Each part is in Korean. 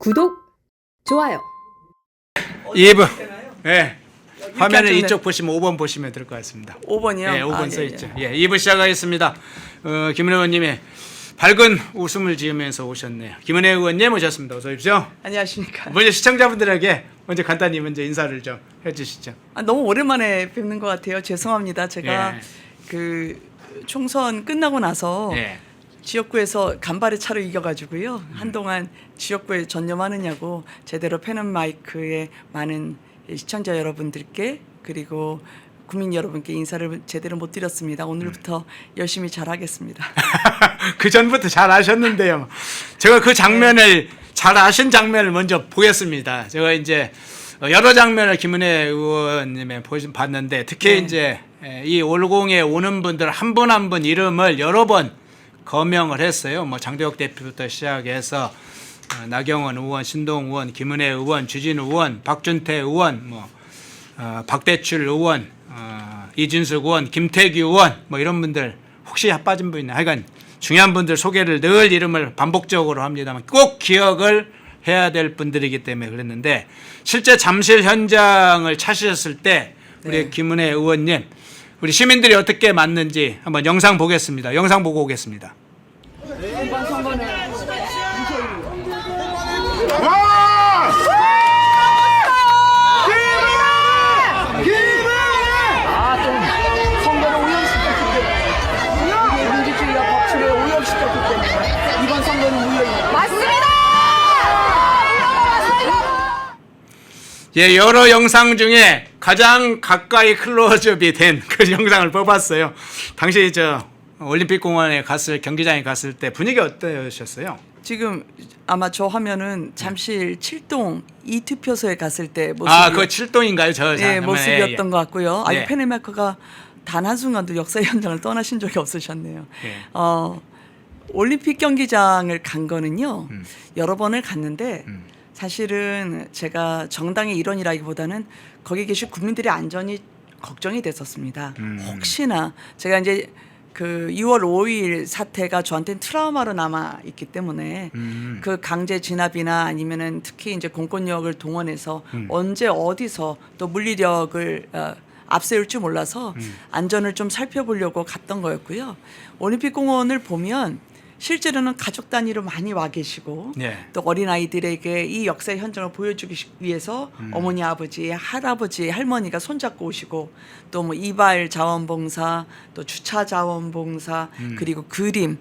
구독, 좋아요. 2번. 네. 화면을 이쪽 보시면 5번 보시면 될 것 같습니다. 5번이요? 네, 5번 써 있죠. 예, 2부 시작하겠습니다. 김은혜 의원님의 밝은 웃음을 지으면서 오셨네요. 김은혜 의원님 오셨습니다. 어서 오십시오. 안녕하십니까. 먼저 시청자분들에게 먼저 간단히 먼저 인사를 좀 해주시죠. 너무 오랜만에 뵙는 것 같아요. 죄송합니다. 제가 예. 그 총선 끝나고 나서 예. 지역구에서 간발의 차로 이겨가지고요. 한동안 지역구에 전념하느냐고 제대로 패는 마이크에 많은 시청자 여러분들께 그리고 국민 여러분께 인사를 제대로 못 드렸습니다. 오늘부터 열심히 잘하겠습니다. 그 전부터 잘 아셨는데요. 제가 그 장면을 잘 아신 장면을 먼저 보겠습니다. 제가 이제 여러 장면을 김은혜 의원님의 봤는데 특히 네. 이제 이 올공에 오는 분들 한 분 한 분 이름을 여러 번 거명을 했어요. 뭐 장대혁 대표부터 시작해서 나경원 의원, 신동 의원, 김은혜 의원, 주진우 의원, 박준태 의원, 박대출 의원, 이준석 의원, 김태규 의원 뭐 이런 분들 혹시 빠진 분 있나? 하여간 중요한 분들 소개를 늘 이름을 반복적으로 합니다만 꼭 기억을 해야 될 분들이기 때문에 그랬는데 실제 잠실 현장을 찾으셨을 때 우리 네. 김은혜 김은혜 의원님 우리 시민들이 어떻게 맞는지 한번 영상 보겠습니다. 영상 보고 오겠습니다. 이번 선거는 선거를 오염시켰기 때문에 우리 민주주의와 법치를 오염시켰기 때문에 이번 선거는 무효입니다. 예, 여러 영상 중에 가장 가까이 클로즈업이 된 그 영상을 뽑았어요. 당시 올림픽 공원에 경기장에 갔을 때 분위기 어떠셨어요? 지금 아마 저 화면은 잠실 7동 이 투표소에 갔을 때 모습이 그거 7동인가요? 예, 모습이었던 것 같고요. 네. 페네메커가 단 한순간도 역사 현장을 떠나신 적이 없으셨네요. 예. 올림픽 경기장을 간 거는요. 여러 번을 갔는데 사실은 제가 정당의 일원이라기보다는 거기 계신 국민들의 안전이 걱정이 됐었습니다. 혹시나 제가 이제 그 6월 5일 사태가 저한테는 트라우마로 남아 있기 때문에 그 강제 진압이나 아니면은 특히 이제 공권력을 동원해서 언제 어디서 또 물리력을 앞세울 줄 몰라서 안전을 좀 살펴보려고 갔던 거였고요. 올림픽 공원을 보면 실제로는 가족 단위로 많이 와 계시고 네. 또 어린아이들에게 이 역사의 현장을 보여주기 위해서 어머니, 아버지, 할아버지, 할머니가 손잡고 오시고 또 뭐 이발 자원봉사, 또 주차 자원봉사, 그리고 그림,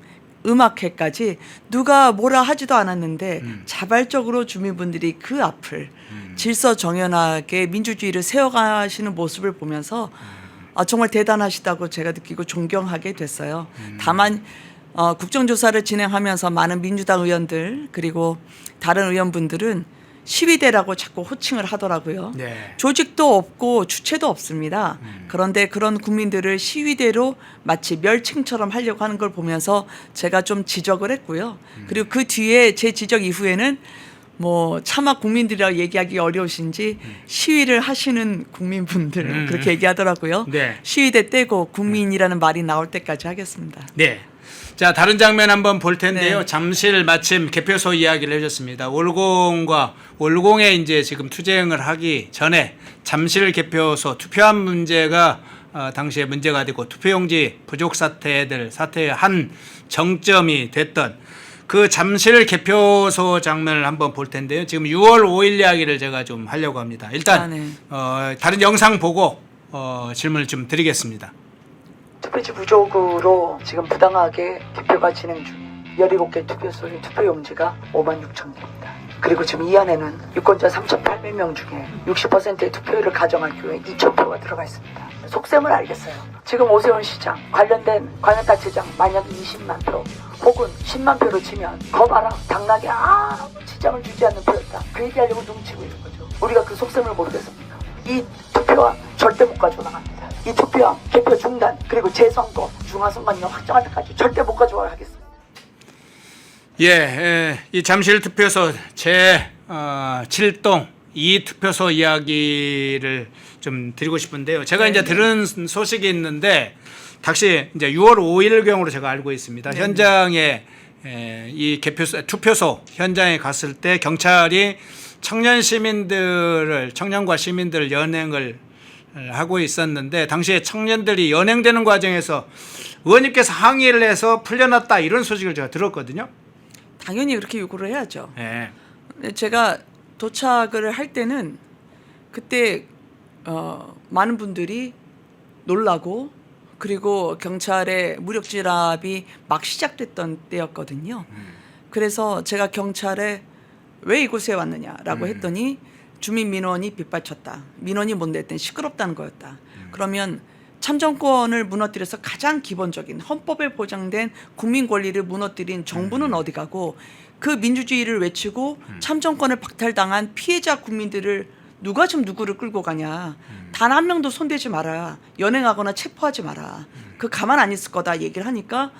음악회까지 누가 뭐라 하지도 않았는데 자발적으로 주민분들이 그 앞을 질서정연하게 민주주의를 세워가시는 모습을 보면서 정말 대단하시다고 제가 느끼고 존경하게 됐어요. 다만 국정조사를 진행하면서 많은 민주당 의원들 그리고 다른 의원분들은 시위대라고 자꾸 호칭을 하더라고요. 네. 조직도 없고 주체도 없습니다. 그런데 그런 국민들을 시위대로 마치 멸칭처럼 하려고 하는 걸 보면서 제가 좀 지적을 했고요. 그리고 그 뒤에 제 지적 이후에는 뭐 차마 국민들이라고 얘기하기 어려우신지 시위를 하시는 국민분들 그렇게 얘기하더라고요. 네. 시위대 떼고 국민이라는 말이 나올 때까지 하겠습니다. 네. 자, 다른 장면 한번 볼 텐데요. 네. 잠실 마침 개표소 이야기를 해줬습니다. 올공에 이제 지금 투쟁을 하기 전에 잠실 개표소 투표한 문제가 당시에 문제가 되고 투표용지 부족 사태의 한 정점이 됐던 그 잠실 개표소 장면을 한번 볼 텐데요. 지금 6월 5일 이야기를 제가 좀 하려고 합니다. 일단 네. 다른 영상 보고 질문을 좀 드리겠습니다. 투표지 부족으로 지금 부당하게 투표가 진행 중이에요. 17개 투표소의 투표용지가 56,000개입니다. 그리고 지금 이 안에는 유권자 3,800명 중에 60%의 투표율을 가정할 경우에 2,000표가 들어가 있습니다. 속셈을 알겠어요. 지금 오세훈 시장 관련된 광역단체장 만약 20만 표 혹은 10만 표로 치면 거 봐라 당락에 아무 지장을 주지 않는 표였다. 그 얘기하려고 눈치고 있는 거죠. 우리가 그 속셈을 모르겠습니까? 이 투표와 절대 못 가져가 나갑니다. 이 투표와 개표 중단 그리고 재선거 중앙선관위가 확정할 때까지 절대 못 가져가게 하겠습니다. 이 잠실 투표소 제 7동 이 투표소 이야기를 좀 드리고 싶은데요. 제가 이제 들은 소식이 있는데 당시 이제 6월 5일 경우로 제가 알고 있습니다. 현장에 이 투표소 현장에 갔을 때 경찰이 청년과 시민들을 연행을 하고 있었는데 당시에 청년들이 연행되는 과정에서 의원님께서 항의를 해서 풀려났다 이런 소식을 제가 들었거든요. 당연히 그렇게 요구를 해야죠. 네. 제가 도착을 할 때는 그때 많은 분들이 놀라고 그리고 경찰의 무력지압이 막 시작됐던 때였거든요. 그래서 제가 경찰에 왜 이곳에 왔느냐라고 했더니 주민 민원이 빗발쳤다. 민원이 뭔데 했더니 시끄럽다는 거였다. 그러면 참정권을 무너뜨려서 가장 기본적인 헌법에 보장된 국민 권리를 무너뜨린 정부는 어디 가고 그 민주주의를 외치고 참정권을 박탈당한 피해자 국민들을 누가 지금 누구를 끌고 가냐. 단 한 명도 손대지 마라. 연행하거나 체포하지 마라. 그 가만 안 있을 거다 얘기를 하니까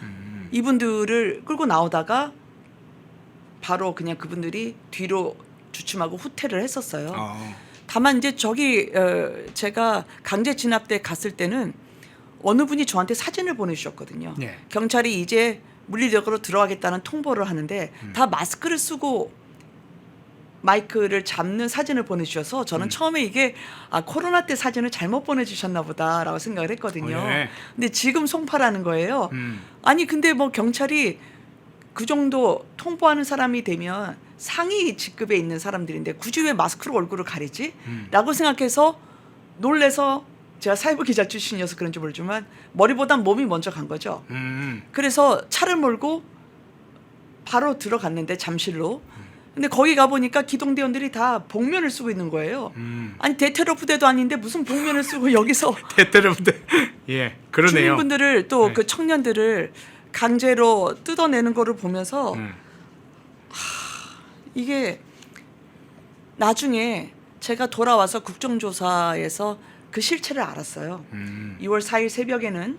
이분들을 끌고 나오다가 바로 그냥 그분들이 뒤로 주춤하고 후퇴를 했었어요. 다만 이제 저기 제가 강제 진압대 갔을 때는 어느 분이 저한테 사진을 보내주셨거든요. 네. 경찰이 이제 물리력으로 들어가겠다는 통보를 하는데 다 마스크를 쓰고 마이크를 잡는 사진을 보내주셔서 저는 처음에 이게 코로나 때 사진을 잘못 보내주셨나 보다라고 생각을 했거든요. 네. 근데 지금 송파라는 거예요. 아니 근데 뭐 경찰이 그 정도 통보하는 사람이 되면 상위 직급에 있는 사람들인데 굳이 왜 마스크로 얼굴을 가리지? 라고 생각해서 놀래서 제가 사회부 기자 출신이어서 그런지 모르지만 머리보단 몸이 먼저 간 거죠. 그래서 차를 몰고 바로 들어갔는데 잠실로. 근데 거기 가보니까 기동대원들이 다 복면을 쓰고 있는 거예요. 아니 대테러 부대도 아닌데 무슨 복면을 쓰고 여기서 대테러 부대. 예, 그러네요. 주민분들을 또 네. 그 청년들을 강제로 뜯어내는 거를 보면서 이게 나중에 제가 돌아와서 국정조사에서 그 실체를 알았어요. 2월 4일 새벽에는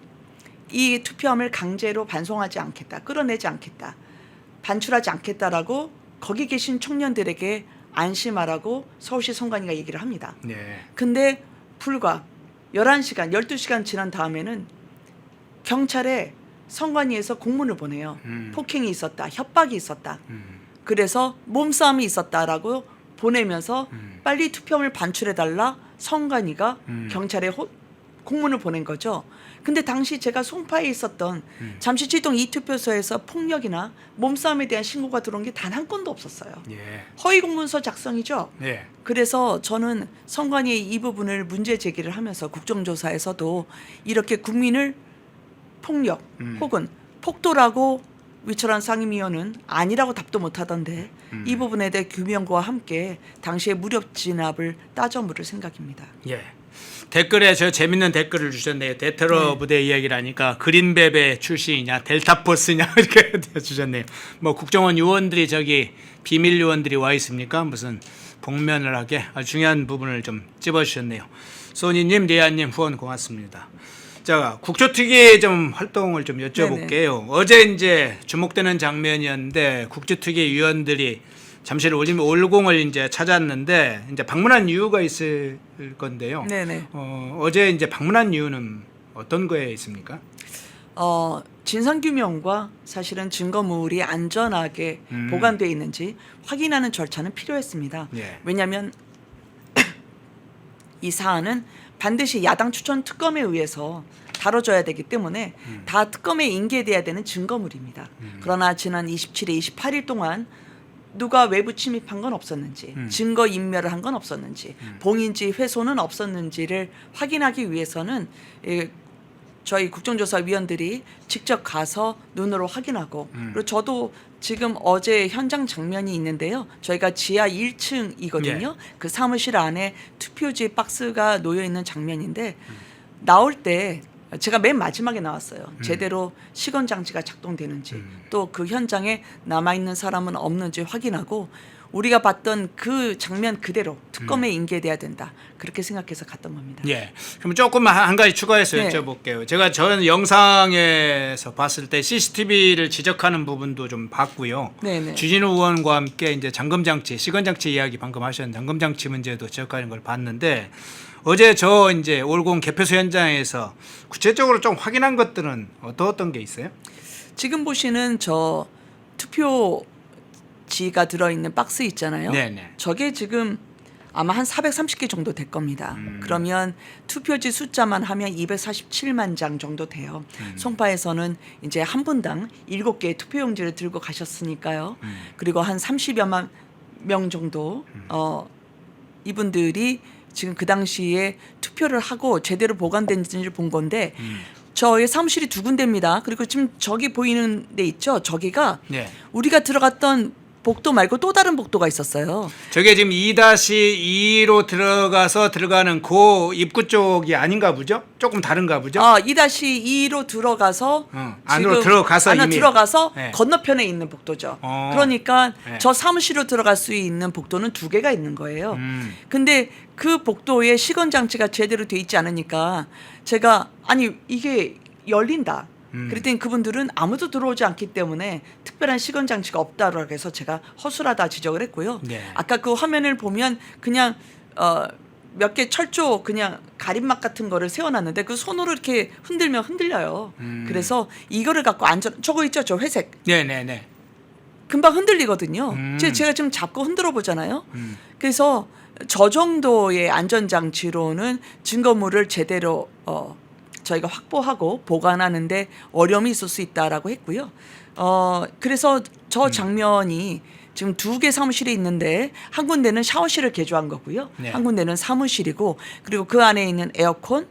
이 투표함을 강제로 반송하지 않겠다, 끌어내지 않겠다, 반출하지 않겠다라고 거기 계신 청년들에게 안심하라고 서울시 선관위가 얘기를 합니다. 네. 근데 불과 11시간, 12시간 지난 다음에는 경찰에 선관위에서 공문을 보내요. 폭행이 있었다, 협박이 있었다. 그래서 몸싸움이 있었다라고 보내면서 빨리 투표함을 반출해달라 선관위가 경찰에 공문을 보낸 거죠. 근데 당시 제가 송파에 있었던 잠시지동 이 투표소에서 폭력이나 몸싸움에 대한 신고가 들어온 게 단 한 건도 없었어요. 예. 허위 공문서 작성이죠. 예. 그래서 저는 선관위의 이 부분을 문제 제기를 하면서 국정조사에서도 이렇게 국민을 폭력 혹은 폭도라고 위철한 상임위원은 아니라고 답도 못하던데 이 부분에 대해 규명과 함께 당시의 무력 진압을 따져 물을 생각입니다. 예. 댓글에 저 재밌는 댓글을 주셨네요. 대테러 네. 부대 이야기를 하니까 그린베베 출신이냐 델타포스냐 이렇게 주셨네요. 뭐 국정원 요원들이 저기 비밀 요원들이 와 있습니까? 무슨 복면을 하게 아주 중요한 부분을 좀 찝어주셨네요. 소니님, 리아님 후원 고맙습니다. 자, 국조특위 좀 활동을 좀 여쭤볼게요. 네네. 어제 이제 주목되는 장면이었는데 국조특위 위원들이 잠실 올공을 이제 찾았는데 이제 방문한 이유가 있을 건데요. 네네. 어제 이제 방문한 이유는 어떤 거에 있습니까? 진상규명과 사실은 증거물이 안전하게 보관되어 있는지 확인하는 절차는 필요했습니다. 예. 왜냐하면 이 사안은 반드시 야당 추천 특검에 의해서 다뤄져야 되기 때문에 다 특검에 인계돼야 되는 증거물입니다. 그러나 지난 27일, 28일 동안 누가 외부 침입한 건 없었는지, 증거 인멸을 한 건 없었는지, 봉인지 훼손은 없었는지를 확인하기 위해서는 저희 국정조사위원들이 직접 가서 눈으로 확인하고 그리고 저도 지금 어제 현장 장면이 있는데요. 저희가 지하 1층이거든요. 그 사무실 안에 투표지 박스가 놓여 있는 장면인데 나올 때 제가 맨 마지막에 나왔어요. 제대로 시건 장치가 작동되는지 또 그 현장에 남아 있는 사람은 없는지 확인하고 우리가 봤던 그 장면 그대로 특검에 인계돼야 된다. 그렇게 생각해서 갔던 겁니다. 예. 그럼 조금 한 가지 추가해서 네. 여쭤볼게요. 제가 전 영상에서 봤을 때 CCTV를 지적하는 부분도 좀 봤고요. 네네. 주진우 의원과 함께 이제 잠금장치, 시건장치 이야기 방금 하셨는데 잠금장치 문제도 지적하는 걸 봤는데 어제 저 이제 올공 개표소 현장에서 구체적으로 좀 확인한 것들은 어떤 게 있어요? 지금 보시는 저 투표지가 들어있는 박스 있잖아요. 네네. 저게 지금 아마 한 430개 정도 될 겁니다. 그러면 투표지 숫자만 하면 247만 장 정도 돼요. 송파에서는 이제 한 분당 7개의 투표용지를 들고 가셨으니까요. 그리고 한 30여만 명 정도 이분들이 지금 그 당시에 투표를 하고 제대로 보관된지를 본 건데 저의 사무실이 2군데입니다. 그리고 지금 저기 보이는 데 있죠. 저기가 네. 우리가 들어갔던 복도 말고 또 다른 복도가 있었어요. 저게 지금 2-2로 들어가는 그 입구 쪽이 아닌가 보죠? 조금 다른가 보죠? 2-2로 들어가서 안으로 지금 들어가서 안으로 이미 들어가서 네. 건너편에 있는 복도죠. 어. 그러니까 네. 저 사무실로 들어갈 수 있는 복도는 2개가 있는 거예요. 근데 그 복도에 시건 장치가 제대로 돼 있지 않으니까 제가 아니 이게 열린다. 그랬더니 그분들은 아무도 들어오지 않기 때문에 특별한 시건 장치가 없다라고 해서 제가 허술하다 지적을 했고요. 네. 아까 그 화면을 보면 그냥 몇 개 철조 그냥 가림막 같은 거를 세워놨는데 그 손으로 이렇게 흔들면 흔들려요. 그래서 이거를 갖고 저거 있죠, 저 회색. 네네네. 금방 흔들리거든요. 제가 지금 잡고 흔들어 보잖아요. 그래서 저 정도의 안전장치로는 증거물을 제대로 저희가 확보하고 보관하는데 어려움이 있을 수 있다라고 했고요. 그래서 저 장면이 지금 2개 사무실이 있는데 한 군데는 샤워실을 개조한 거고요. 네. 한 군데는 사무실이고 그리고 그 안에 있는 에어컨,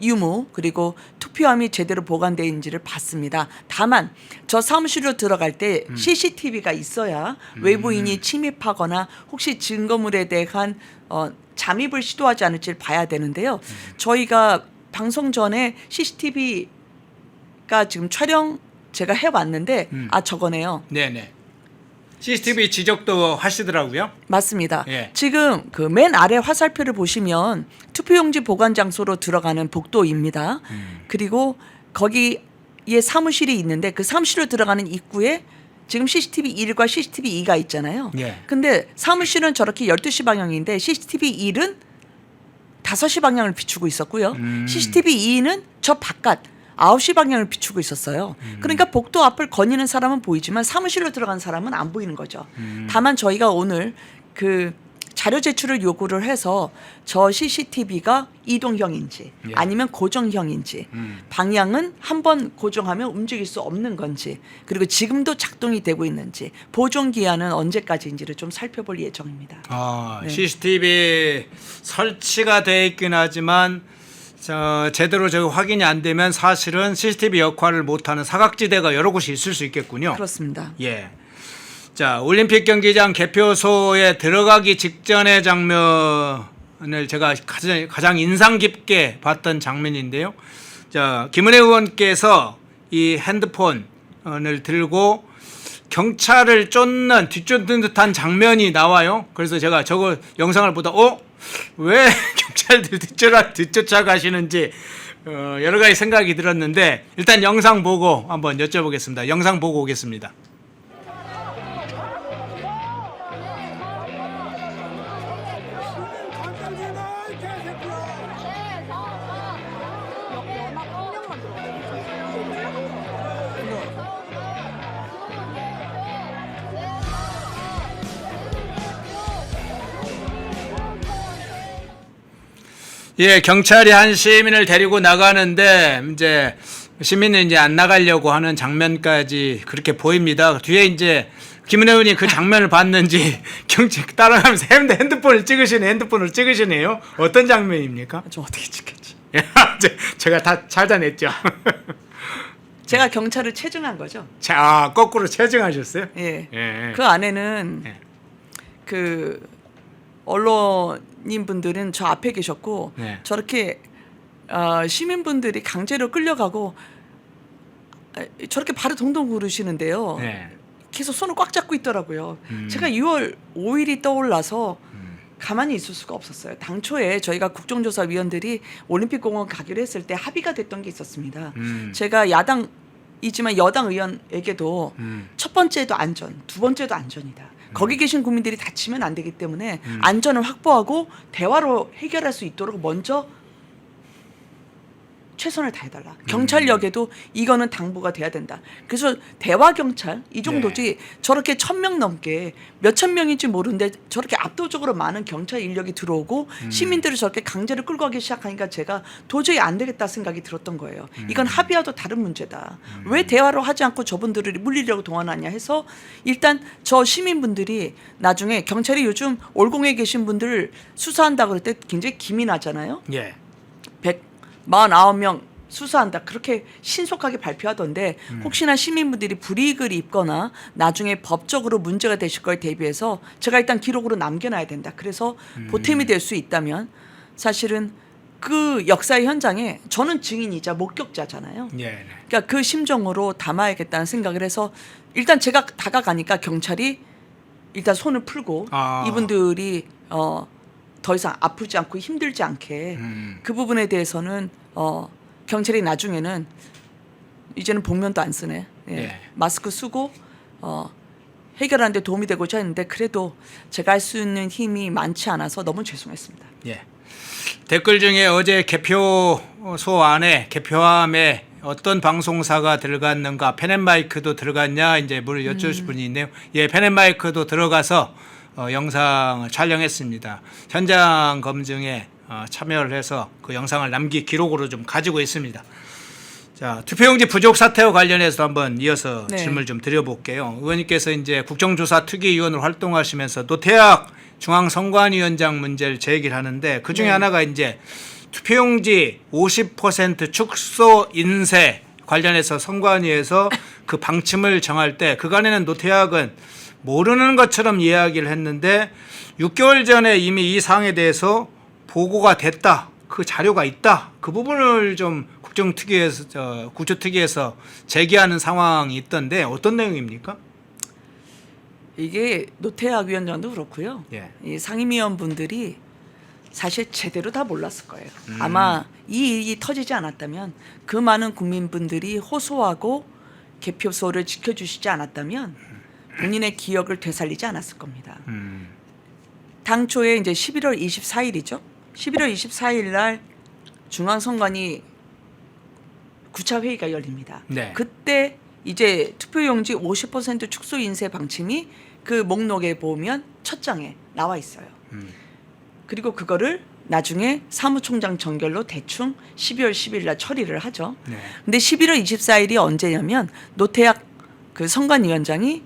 유무 그리고 투표함이 제대로 보관되어 있는지를 봤습니다. 다만 저 사무실로 들어갈 때 CCTV가 있어야 외부인이 침입하거나 혹시 증거물에 대한 잠입을 시도하지 않을지를 봐야 되는데요. 저희가 방송 전에 CCTV가 지금 촬영 제가 해왔는데 저거네요. 네네. CCTV 지적도 하시더라고요. 맞습니다. 예. 지금 그 맨 아래 화살표를 보시면 투표용지 보관 장소로 들어가는 복도입니다. 그리고 거기에 사무실이 있는데 그 사무실로 들어가는 입구에 지금 CCTV 1과 CCTV 2가 있잖아요. 예. 근데 사무실은 저렇게 12시 방향인데 CCTV 1은 5시 방향을 비추고 있었고요. CCTV 2는 저 바깥 9시 방향을 비추고 있었어요. 그러니까 복도 앞을 거니는 사람은 보이지만 사무실로 들어간 사람은 안 보이는 거죠. 다만 저희가 오늘 그 자료 제출을 요구를 해서 저 CCTV가 이동형인지 예. 아니면 고정형인지 방향은 한번 고정하면 움직일 수 없는 건지 그리고 지금도 작동이 되고 있는지 보존 기한은 언제까지인지를 좀 살펴볼 예정입니다. 네. CCTV 설치가 돼 있긴 하지만 제대로 확인이 안 되면 사실은 CCTV 역할을 못하는 사각지대가 여러 곳이 있을 수 있겠군요. 그렇습니다. 예. 자, 올림픽 경기장 개표소에 들어가기 직전의 장면을 제가 가장 인상 깊게 봤던 장면인데요. 자, 김은혜 의원께서 이 핸드폰을 들고 경찰을 쫓는 듯한 장면이 나와요. 그래서 제가 저거 영상을 보다 왜 경찰들이 뒤쫓아가시는지 여러 가지 생각이 들었는데 일단 영상 보고 한번 여쭤보겠습니다. 영상 보고 오겠습니다. 예, 경찰이 한 시민을 데리고 나가는데 이제 시민은 이제 안 나가려고 하는 장면까지 그렇게 보입니다. 뒤에 이제 김은혜 의원이 그 장면을 봤는지 경찰 따라가면서 핸드폰을 찍으시네요. 어떤 장면입니까? 좀 어떻게 찍겠지? 제가 다 찾아냈죠. 제가 경찰을 체증한 거죠. 자, 거꾸로 체증하셨어요? 예. 예. 그 안에는 예. 그 언론인 분들은 저 앞에 계셨고 네. 저렇게 시민분들이 강제로 끌려가고 저렇게 발을 동동 구르시는데요. 네. 계속 손을 꽉 잡고 있더라고요. 제가 6월 5일이 떠올라서 가만히 있을 수가 없었어요. 당초에 저희가 국정조사위원들이 올림픽공원 가기로 했을 때 합의가 됐던 게 있었습니다. 제가 야당이지만 여당 의원에게도 첫 번째도 안전, 두 번째도 안전이다. 거기 계신 국민들이 다치면 안 되기 때문에 안전을 확보하고 대화로 해결할 수 있도록 먼저 최선을 다해달라. 경찰력에도 이거는 당부가 돼야 된다. 그래서 대화 경찰 이 정도지 저렇게 1,000명 넘게 몇천 명인지 모르는데 저렇게 압도적으로 많은 경찰 인력이 들어오고 시민들을 저렇게 강제로 끌고 가기 시작하니까 제가 도저히 안 되겠다 생각이 들었던 거예요. 이건 합의와도 다른 문제다. 왜 대화로 하지 않고 저분들을 물리려고 동원하냐 해서 일단 저 시민분들이 나중에 경찰이 요즘 올공에 계신 분들 수사한다 그럴 때 굉장히 기민하잖아요. 예. 149명 수사한다 그렇게 신속하게 발표하던데 혹시나 시민분들이 불이익을 입거나 나중에 법적으로 문제가 되실 거에 대비해서 제가 일단 기록으로 남겨놔야 된다. 그래서 보탬이 될 수 있다면 사실은 그 역사의 현장에 저는 증인이자 목격자잖아요. 예. 그러니까 그 심정으로 담아야겠다는 생각을 해서 일단 제가 다가가니까 경찰이 일단 손을 풀고 이분들이 더 이상 아프지 않고 힘들지 않게 그 부분에 대해서는 경찰이 나중에는 이제는 복면도 안 쓰네. 예. 예. 마스크 쓰고 해결하는 데 도움이 되고자 했는데 그래도 제가 할 수 있는 힘이 많지 않아서 너무 죄송했습니다. 예. 댓글 중에 어제 개표소 안에 개표함에 어떤 방송사가 들어갔는가, 펜앤마이크도 들어갔냐 이제 물을 여쭈실 분이 있네요. 예, 펜앤마이크도 들어가서 영상을 촬영했습니다. 현장 검증에 참여를 해서 그 영상을 기록으로 좀 가지고 있습니다. 자, 투표용지 부족 사태와 관련해서 한번 이어서 질문을 좀 드려볼게요. 의원님께서 이제 국정조사 특위위원으로 활동하시면서 노태학 중앙선관위원장 문제를 제기를 하는데 그 중에 하나가 이제 투표용지 50% 축소 인쇄 관련해서 선관위에서 그 방침을 정할 때 그간에는 노태학은 모르는 것처럼 이야기를 했는데 6개월 전에 이미 이 사항에 대해서 보고가 됐다. 그 자료가 있다. 그 부분을 좀 국조특위에서 제기하는 상황이 있던데 어떤 내용입니까? 이게 노태학 위원장도 그렇고요. 예. 이 상임위원분들이 사실 제대로 다 몰랐을 거예요. 아마 이 일이 터지지 않았다면 그 많은 국민분들이 호소하고 개표소를 지켜주시지 않았다면 본인의 기억을 되살리지 않았을 겁니다. 당초에 이제 11월 24일이죠. 11월 24일 날 중앙선관위 9차 회의가 열립니다. 네. 그때 이제 투표용지 50% 축소 인쇄 방침이 그 목록에 보면 첫 장에 나와 있어요. 그리고 그거를 나중에 사무총장 전결로 대충 12월 10일 날 처리를 하죠. 네. 근데 11월 24일이 언제냐면 노태학 그 선관위원장이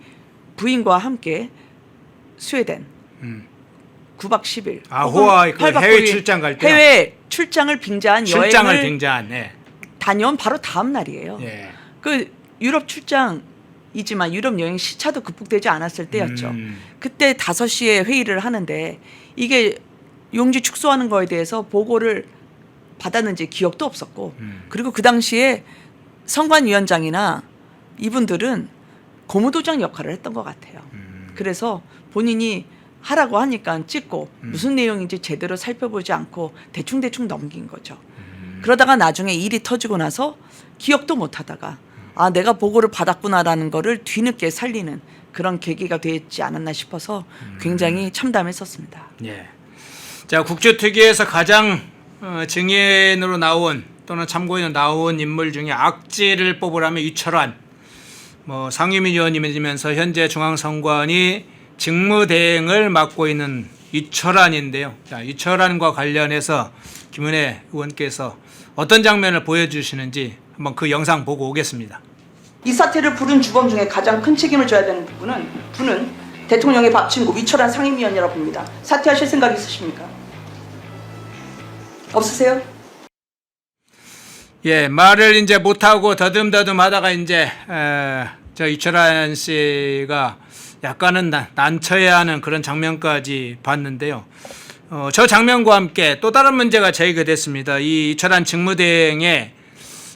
부인과 함께 스웨덴 9박 10일 호화 그 해외 출장 갈 때 해외 출장을 빙자한 출장을 여행을 빙자한 네. 다녀온 바로 다음 날이에요. 예. 그 유럽 출장이지만 유럽 여행 시차도 극복되지 않았을 때였죠. 그때 5시에 회의를 하는데 이게 용지 축소하는 거에 대해서 보고를 받았는지 기억도 없었고 그리고 그 당시에 선관위원장이나 이분들은 고무도장 역할을 했던 것 같아요. 그래서 본인이 하라고 하니까 찍고 무슨 내용인지 제대로 살펴보지 않고 대충대충 넘긴 거죠. 그러다가 나중에 일이 터지고 나서 기억도 못 하다가 아 내가 보고를 받았구나라는 거를 뒤늦게 살리는 그런 계기가 되지 않았나 싶어서 굉장히 참담했었습니다. 예. 자, 국조특위에서 가장 증인으로 나온 또는 참고인으로 나온 인물 중에 악질을 뽑으라면 유철환 상임위 의원이면서 현재 중앙선관위 직무대행을 맡고 있는 유철환인데요. 자, 유철환과 관련해서 김은혜 의원께서 어떤 장면을 보여주시는지 한번 그 영상 보고 오겠습니다. 이 사태를 부른 주범 중에 가장 큰 책임을 져야 되는 분은 대통령의 밥 친구 위철환 상임위원이라고 봅니다. 사퇴하실 생각 있으십니까? 없으세요? 예, 말을 이제 못하고 더듬더듬하다가 이제 저 유철환 씨가 약간은 난처해하는 그런 장면까지 봤는데요. 저 장면과 함께 또 다른 문제가 제기가 됐습니다. 이 유철환 직무대행의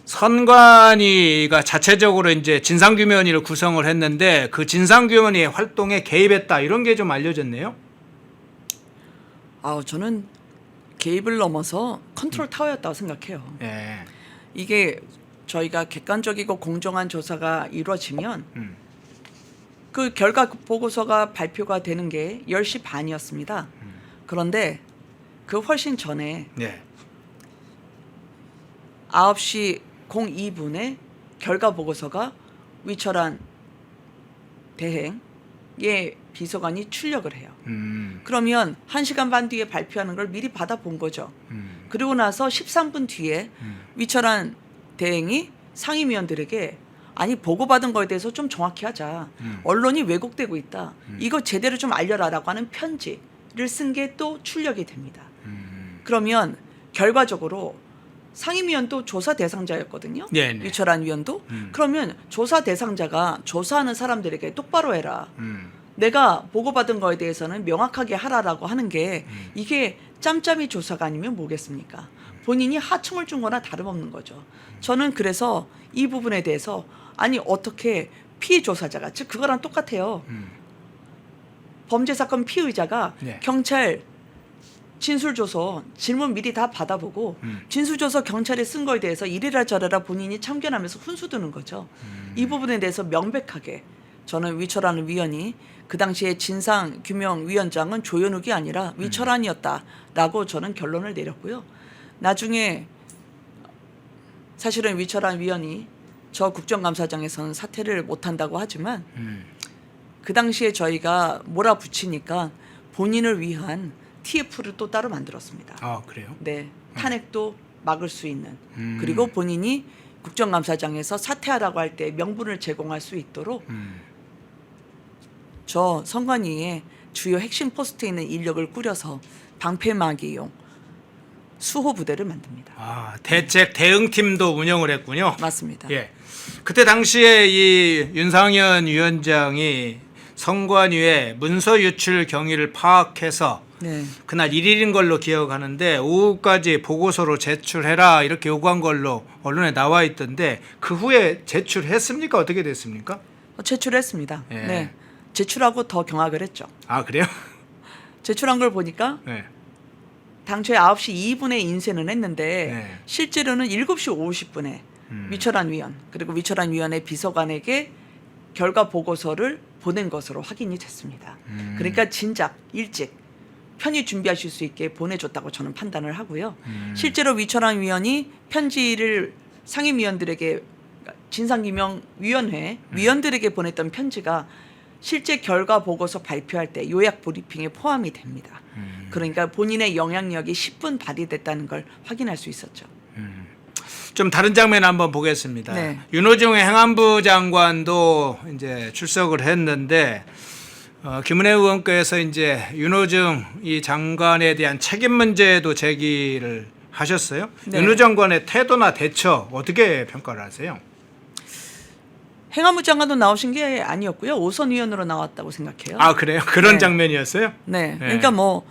선관위가 자체적으로 이제 진상규명위를 구성을 했는데 그 진상규명위 활동에 개입했다 이런 게 좀 알려졌네요. 저는 개입을 넘어서 컨트롤 타워였다고 생각해요. 예. 이게 저희가 객관적이고 공정한 조사가 이루어지면 그 결과 보고서가 발표가 되는 게 10시 반이었습니다. 그런데 그 훨씬 전에 네. 9시 02분에 결과 보고서가 위철한 대행의 비서관이 출력을 해요. 그러면 1시간 반 뒤에 발표하는 걸 미리 받아본 거죠. 그리고 나서 13분 뒤에 위철한 대행이 상임위원들에게 아니 보고받은 거에 대해서 좀 정확히 하자. 언론이 왜곡되고 있다. 이거 제대로 좀 알려라라고 하는 편지를 쓴 게 또 출력이 됩니다. 그러면 결과적으로 상임위원도 조사 대상자였거든요. 네네. 위철한 위원도. 그러면 조사 대상자가 조사하는 사람들에게 똑바로 해라. 내가 보고받은 거에 대해서는 명확하게 하라라고 하는 게 이게 짬짬이 조사가 아니면 뭐겠습니까? 본인이 하청을 준 거나 다름없는 거죠. 저는 그래서 이 부분에 대해서 아니 어떻게 피조사자가 즉 그거랑 똑같아요. 범죄 사건 피의자가 네. 경찰 진술조서 질문 미리 다 받아보고 진술조서 경찰에 쓴 거에 대해서 이래라 저래라 본인이 참견하면서 훈수두는 거죠. 이 부분에 대해서 명백하게 저는 위철한 위원이 그 당시에 진상규명위원장은 조현욱이 아니라 위철한이었다라고 저는 결론을 내렸고요. 나중에 사실은 위철한 위원이 저 국정감사장에서는 사퇴를 못한다고 하지만 그 당시에 저희가 몰아붙이니까 본인을 위한 TF를 또 따로 만들었습니다. 아 그래요? 네, 탄핵도 막을 수 있는 그리고 본인이 국정감사장에서 사퇴하라고 할 때 명분을 제공할 수 있도록 저 선관위에 주요 핵심 포스트에 있는 인력을 꾸려서 방패막이용 수호 부대를 만듭니다. 아 대책 대응팀도 운영을 했군요. 맞습니다. 예. 그때 당시에 이 윤상현 위원장이 선관위에 문서 유출 경위를 파악해서 네. 그날 1일인 걸로 기억하는데 오후까지 보고서로 제출해라 이렇게 요구한 걸로 언론에 나와 있던데 그 후에 제출했습니까? 어떻게 됐습니까? 제출했습니다. 예. 네. 제출하고 더 경악을 했죠. 아 그래요? 제출한 걸 보니까 네. 당초에 9시 2분에 인쇄는 했는데 네. 실제로는 7시 50분에 위철한 위원 그리고 위철한 위원의 비서관에게 결과 보고서를 보낸 것으로 확인이 됐습니다. 그러니까 진작 일찍 편히 준비하실 수 있게 보내줬다고 저는 판단을 하고요. 실제로 위철한 위원이 편지를 상임위원들에게 진상규명위원회 위원들에게 보냈던 편지가 실제 결과 보고서 발표할 때 요약 브리핑에 포함이 됩니다. 그러니까 본인의 영향력이 10분 발휘됐다는 걸 확인할 수 있었죠. 좀 다른 장면 한번 보겠습니다. 네. 윤호중 행안부 장관도 이제 출석을 했는데 김은혜 의원께서 이제 윤호중 이 장관에 대한 책임 문제도 제기를 하셨어요. 네. 윤호 장관의 태도나 대처 어떻게 평가를 하세요? 행안부 장관도 나오신 게 아니었고요. 오선 위원으로 나왔다고 생각해요. 아 그래요? 그런 네. 장면이었어요? 네. 네. 그러니까 뭐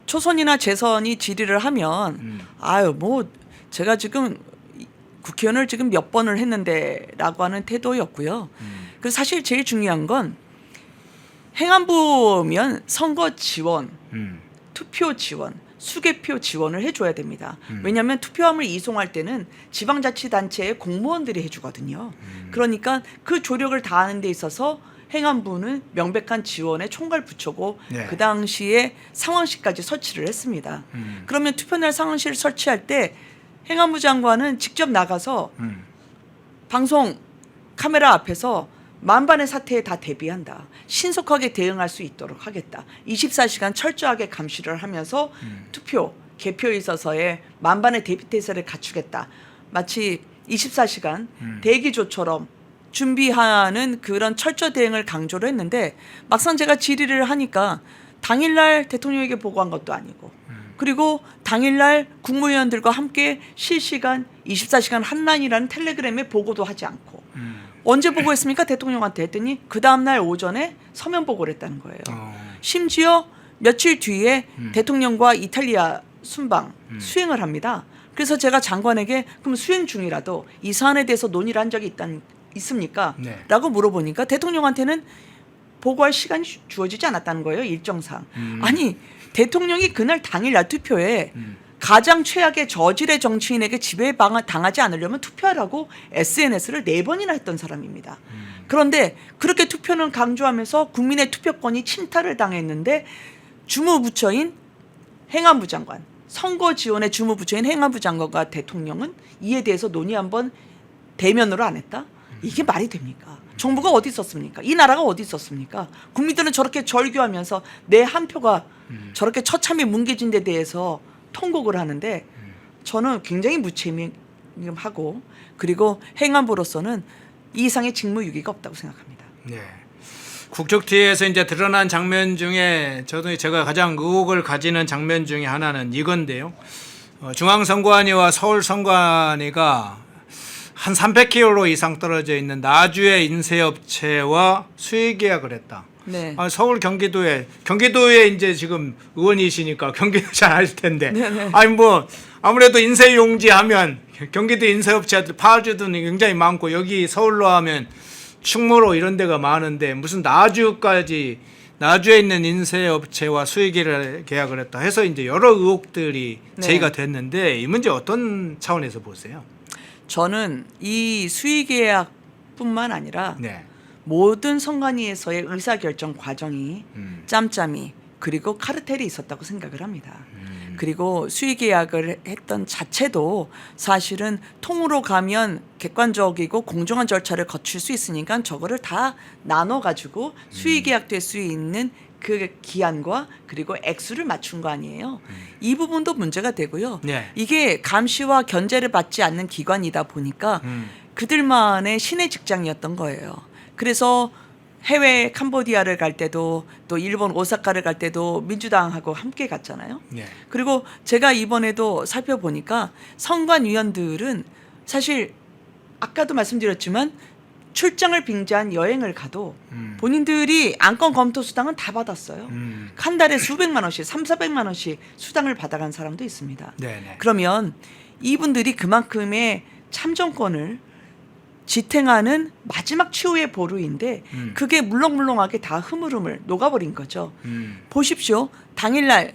초선이나 재선이 질의를 하면 아유 뭐 제가 지금 국회의원을 지금 몇 번을 했는데라고 하는 태도였고요. 그래서 사실 제일 중요한 건 행안부면 선거 지원, 투표 지원, 수개표 지원을 해줘야 됩니다. 왜냐하면 투표함을 이송할 때는 지방자치단체의 공무원들이 해주거든요. 그러니까 그 조력을 다하는 데 있어서 행안부는 명백한 지원에 총괄 부처고 네. 그 당시에 상황실까지 설치를 했습니다. 그러면 투표날 상황실 설치할 때 행안부 장관은 직접 나가서 방송 카메라 앞에서 만반의 사태에 다 대비한다. 신속하게 대응할 수 있도록 하겠다. 24시간 철저하게 감시를 하면서 투표, 개표에 있어서의 만반의 대비태세를 갖추겠다. 마치 24시간 대기조처럼 준비하는 그런 철저 대응을 강조를 했는데 막상 제가 질의를 하니까 당일날 대통령에게 보고한 것도 아니고 그리고 당일날 국무위원들과 함께 실시간 24시간 한라인이라는 텔레그램에 보고도 하지 않고 언제 보고했습니까? 대통령한테 했더니 그 다음날 오전에 서면 보고를 했다는 거예요. 심지어 며칠 뒤에 대통령과 이탈리아 순방 수행을 합니다. 그래서 제가 장관에게 그럼 수행 중이라도 이 사안에 대해서 논의를 한 적이 있습니까? 네. 라고 물어보니까 대통령한테는 보고할 시간이 주어지지 않았다는 거예요. 일정상. 아니 대통령이 그날 당일날 투표에 가장 최악의 저질의 정치인에게 지배당하지 않으려면 투표하라고 SNS를 4번이나 했던 사람입니다. 그런데 그렇게 투표는 강조하면서 국민의 투표권이 침탈을 당했는데 주무부처인 행안부 장관 선거 지원의 주무부처인 행안부 장관과 대통령은 이에 대해서 논의 한번 대면으로 안 했다? 이게 말이 됩니까? 정부가 어디 있었습니까? 이 나라가 어디 있었습니까? 국민들은 저렇게 절규하면서 내 한 표가 저렇게 처참히 뭉개진 데 대해서 통곡을 하는데 저는 굉장히 무책임하고 그리고 행안부로서는 이 이상의 직무유기가 없다고 생각합니다. 네. 국정티에서 이제 드러난 장면 중에 제가 가장 의혹을 가지는 장면 중에 하나는 이건데요. 중앙선관위와 서울선관위가 한 300km 이상 떨어져 있는 나주의 인쇄업체와 수의계약을 했다. 네. 서울 경기도에 이제 지금 의원이시니까 경기도 잘 아실 텐데. 네네. 아니 뭐 아무래도 인쇄용지 하면 경기도 인쇄업체들 파주도 굉장히 많고 여기 서울로 하면 충무로 이런 데가 많은데 무슨 나주에 있는 인쇄업체와 수의계를 계약을 했다 해서 이제 여러 의혹들이 네. 제기가 됐는데 이 문제 어떤 차원에서 보세요? 저는 이 수의계약뿐만 아니라 네. 모든 선관위에서의 의사결정 과정이 짬짬이 그리고 카르텔이 있었다고 생각을 합니다. 그리고 수의계약을 했던 자체도 사실은 통으로 가면 객관적이고 공정한 절차를 거칠 수 있으니까 저거를 다 나눠가지고 수의계약될 수 있는 그 기한과 그리고 액수를 맞춘 거 아니에요. 이 부분도 문제가 되고요. 네. 이게 감시와 견제를 받지 않는 기관이다 보니까 그들만의 신의 직장이었던 거예요. 그래서 해외 캄보디아를 갈 때도 또 일본 오사카를 갈 때도 민주당하고 함께 갔잖아요. 네. 그리고 제가 이번에도 살펴보니까 선관위원들은 사실 아까도 말씀드렸지만 출장을 빙자한 여행을 가도 본인들이 안건 검토 수당은 다 받았어요. 한 달에 수백만 원씩, 3,400만 원씩 수당을 받아간 사람도 있습니다. 네네. 그러면 이분들이 그만큼의 참정권을 지탱하는 마지막 최후의 보루인데 그게 물렁물렁하게 다 흐물흐물 녹아버린 거죠. 보십시오. 당일날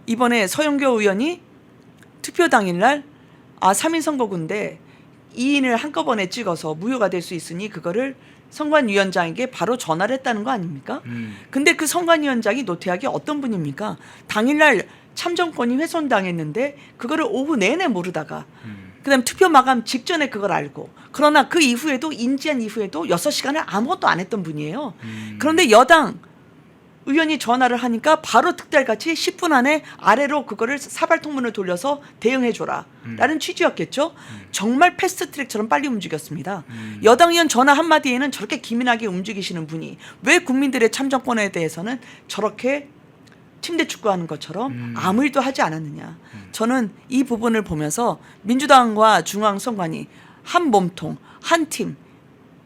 이번에 서영교 의원이 투표 당일날 3인 선거구인데 2인을 한꺼번에 찍어서 무효가 될 수 있으니 그거를 선관위원장에게 바로 전화를 했다는 거 아닙니까? 근데 그 선관위원장이 노태하기 어떤 분입니까? 당일날 참정권이 훼손당했는데 그거를 오후 내내 모르다가 그다음 투표 마감 직전에 그걸 알고 그러나 그 이후에도 인지한 이후에도 6시간을 아무것도 안 했던 분이에요. 그런데 여당 의원이 전화를 하니까 바로 특달같이 10분 안에 아래로 그거를 사발통문을 돌려서 대응해줘라 라는 취지였겠죠. 정말 패스트트랙처럼 빨리 움직였습니다. 여당 의원 전화 한마디에는 저렇게 기민하게 움직이시는 분이 왜 국민들의 참정권에 대해서는 저렇게 침대 축구하는 것처럼 아무 일도 하지 않았느냐. 저는 이 부분을 보면서 민주당과 중앙선관위 한 몸통, 한 팀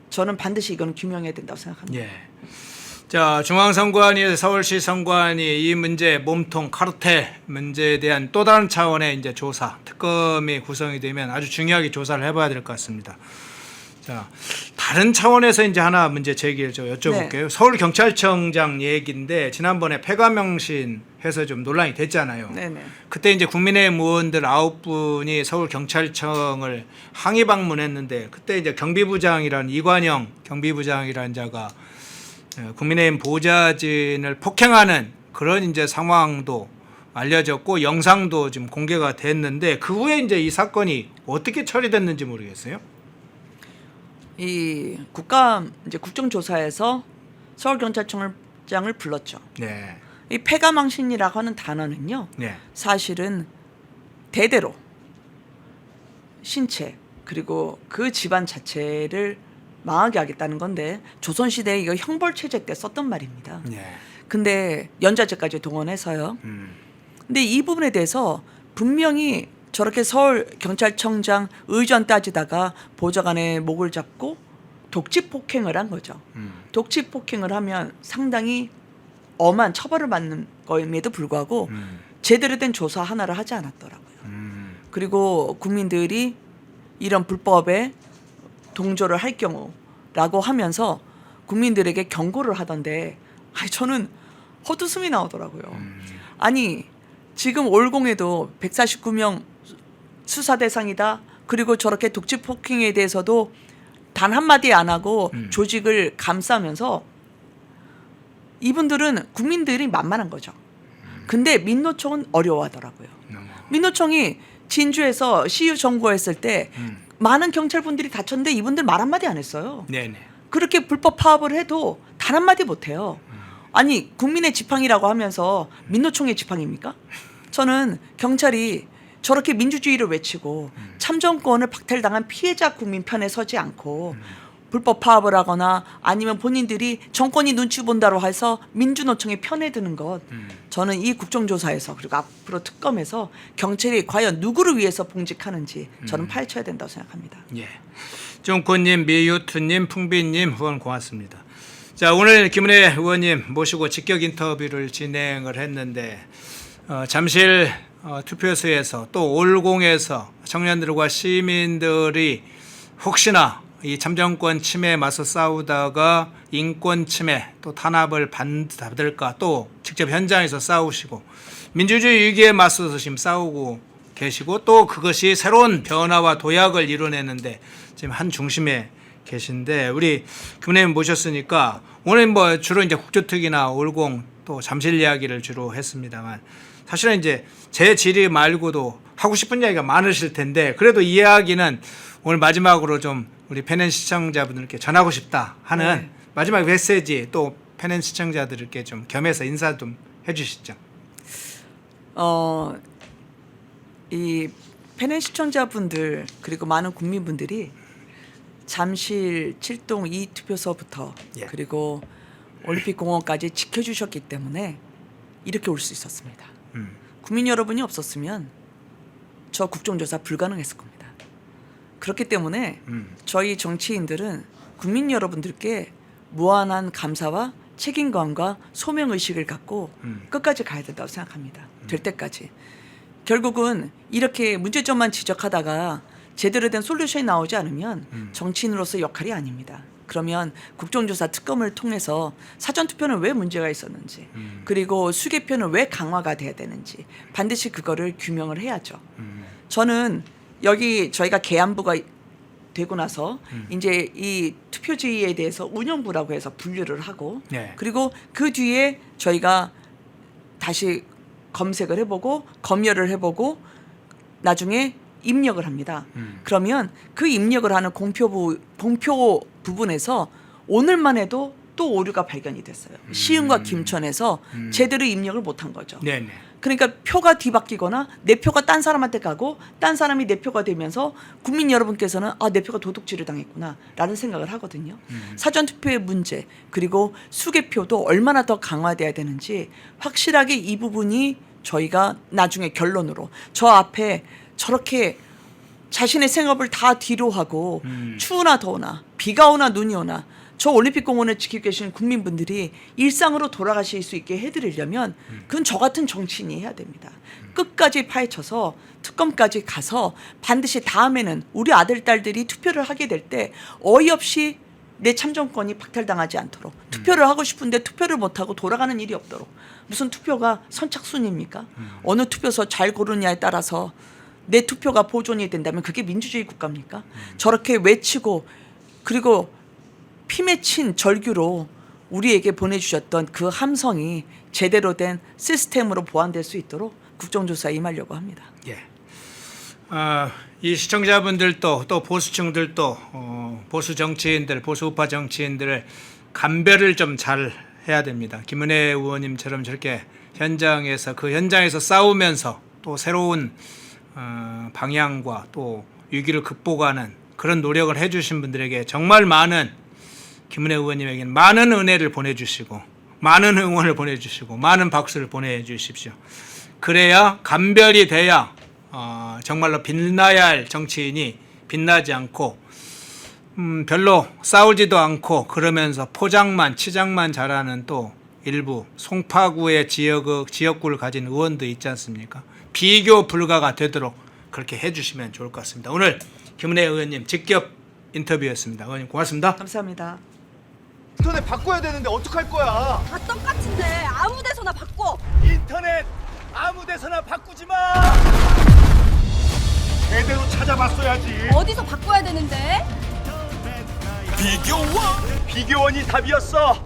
저는 반드시 이건 규명해야 된다고 생각합니다. 예. 자, 중앙선관위, 서울시 선관위 이 문제 몸통 카르텔 문제에 대한 또 다른 차원의 이제 조사, 특검이 구성이 되면 아주 중요하게 조사를 해봐야 될 것 같습니다. 자, 다른 차원에서 이제 하나 문제 제기를 좀 여쭤볼게요. 네. 서울경찰청장 얘기인데 지난번에 폐가명신 해서 좀 논란이 됐잖아요. 네네. 그때 이제 국민의힘 의원들 9분이 서울경찰청을 항의 방문했는데 그때 이제 경비부장이라는 이관영 경비부장이라는 자가 국민의힘 보좌진을 폭행하는 그런 이제 상황도 알려졌고 영상도 지금 공개가 됐는데 그 후에 이제 이 사건이 어떻게 처리됐는지 모르겠어요. 이 국정조사에서 서울경찰청장을 불렀죠. 네. 이 폐가망신이라고 하는 단어는요. 네. 사실은 대대로 신체 그리고 그 집안 자체를 망하게 하겠다는 건데 조선시대에 이거 형벌체제 때 썼던 말입니다. 네. 근데 연좌제까지 동원해서요. 근데 이 부분에 대해서 분명히 저렇게 서울경찰청장 의전 따지다가 보좌관의 목을 잡고 독지폭행을 한 거죠. 독지폭행을 하면 상당히 엄한 처벌을 받는 거임에도 불구하고 제대로 된 조사 하나를 하지 않았더라고요. 그리고 국민들이 이런 불법에 동조를 할 경우라고 하면서 국민들에게 경고를 하던데 저는 헛웃음이 나오더라고요. 아니 지금 올공에도 149명 수사 대상이다. 그리고 저렇게 독지 폭행에 대해서도 단 한마디 안 하고 조직을 감싸면서 이분들은 국민들이 만만한 거죠. 근데 민노총은 어려워하더라고요. 민노총이 진주에서 CU 점거했을 때 많은 경찰분들이 다쳤는데 이분들 말 한마디 안 했어요. 네네. 그렇게 불법 파업을 해도 단 한마디 못해요. 아니 국민의 지팡이라고 하면서 민노총의 지팡이입니까? 저는 경찰이 저렇게 민주주의를 외치고 참정권을 박탈당한 피해자 국민 편에 서지 않고 불법 파업을 하거나 아니면 본인들이 정권이 눈치 본다로 해서 민주노총의 편에 드는 것, 저는 이 국정조사에서 그리고 앞으로 특검에서 경찰이 과연 누구를 위해서 봉직하는지 저는 파헤쳐야 된다고 생각합니다. 예. 종코님, 미유투님, 풍비님 후원 고맙습니다. 자, 오늘 김은혜 의원님 모시고 직격 인터뷰를 진행을 했는데 잠실 투표소에서 또 올공에서 청년들과 시민들이 혹시나 이 참정권 침해에 맞서 싸우다가 인권 침해 또 탄압을 받을까, 또 직접 현장에서 싸우시고 민주주의 위기에 맞서서 지금 싸우고 계시고, 또 그것이 새로운 변화와 도약을 이뤄내는데 지금 한 중심에 계신데, 우리 김은혜님 모셨으니까 오늘 뭐 주로 이제 국조특위나 올공 또 잠실 이야기를 주로 했습니다만, 사실은 이제 제 질의 말고도 하고 싶은 이야기가 많으실 텐데, 그래도 이 이야기는 오늘 마지막으로 좀 우리 팬앤 시청자분들께 전하고 싶다 하는 네. 마지막 메시지, 또 팬앤 시청자들께 좀 겸해서 인사 좀 해주시죠. 이 팬앤 시청자분들 그리고 많은 국민분들이 잠실 7동 2투표소부터 예. 그리고 올림픽공원까지 지켜주셨기 때문에 이렇게 올 수 있었습니다. 국민 여러분이 없었으면 저 국정조사 불가능했을 겁니다. 그렇기 때문에 저희 정치인들은 국민 여러분들께 무한한 감사와 책임감과 소명의식을 갖고 끝까지 가야 된다고 생각합니다. 될 때까지. 결국은 이렇게 문제점만 지적하다가 제대로 된 솔루션이 나오지 않으면 정치인으로서 역할이 아닙니다. 그러면 국정조사 특검을 통해서 사전투표는 왜 문제가 있었는지, 그리고 수개표는 왜 강화가 돼야 되는지 반드시 그거를 규명을 해야죠. 저는 여기 저희가 계안부가 되고 나서 이제 이 투표지에 대해서 운영부라고 해서 분류를 하고, 네. 그리고 그 뒤에 저희가 다시 검색을 해보고 검열을 해보고 나중에 입력을 합니다. 그러면 그 입력을 하는 공표 부분에서 오늘만 해도 또 오류가 발견이 됐어요. 시흥과 김천에서 제대로 입력을 못한 거죠. 네네. 그러니까 표가 뒤바뀌거나 내 표가 딴 사람한테 가고 딴 사람이 내 표가 되면서 국민 여러분께서는 아, 내 표가 도둑질을 당했구나 라는 생각을 하거든요. 사전투표의 문제, 그리고 수개표도 얼마나 더 강화돼야 되는지 확실하게 이 부분이 저희가 나중에 결론으로, 저 앞에 저렇게 자신의 생업을 다 뒤로 하고 추우나 더우나 비가 오나 눈이 오나 저 올림픽공원을 지키고 계시는 국민분들이 일상으로 돌아가실 수 있게 해드리려면 그건 저 같은 정치인이 해야 됩니다. 끝까지 파헤쳐서 특검까지 가서 반드시 다음에는 우리 아들, 딸들이 투표를 하게 될 때 어이없이 내 참정권이 박탈당하지 않도록, 투표를 하고 싶은데 투표를 못하고 돌아가는 일이 없도록. 무슨 투표가 선착순입니까? 어느 투표소 잘 고르냐에 따라서 내 투표가 보존이 된다면 그게 민주주의 국가입니까? 저렇게 외치고 그리고 피 맺힌 절규로 우리에게 보내주셨던 그 함성이 제대로 된 시스템으로 보완될 수 있도록 국정조사에 임하려고 합니다. 예. 이 시청자분들도 또 보수층들도 보수 정치인들, 보수 우파 정치인들을 감별을 좀 잘 해야 됩니다. 김은혜 의원님처럼 저렇게 현장에서 싸우면서 또 새로운 방향과 또 위기를 극복하는 그런 노력을 해주신 분들에게 정말 많은, 김은혜 의원님에게는 많은 은혜를 보내주시고 많은 응원을 보내주시고 많은 박수를 보내주십시오. 그래야 감별이 돼야 정말로 빛나야 할 정치인이 빛나지 않고 별로 싸우지도 않고 그러면서 치장만 잘하는 또 일부 송파구의 지역구를 가진 의원도 있지 않습니까? 비교 불가가 되도록 그렇게 해주시면 좋을 것 같습니다. 오늘 김은혜 의원님 직접 인터뷰였습니다. 의원님 고맙습니다. 감사합니다. 인터넷 바꿔야 되는데 어떡할 거야? 다 똑같은데 아무 데서나 바꿔. 인터넷 아무 데서나 바꾸지 마. 제대로 찾아봤어야지. 어디서 바꿔야 되는데? 비교원이 답이었어.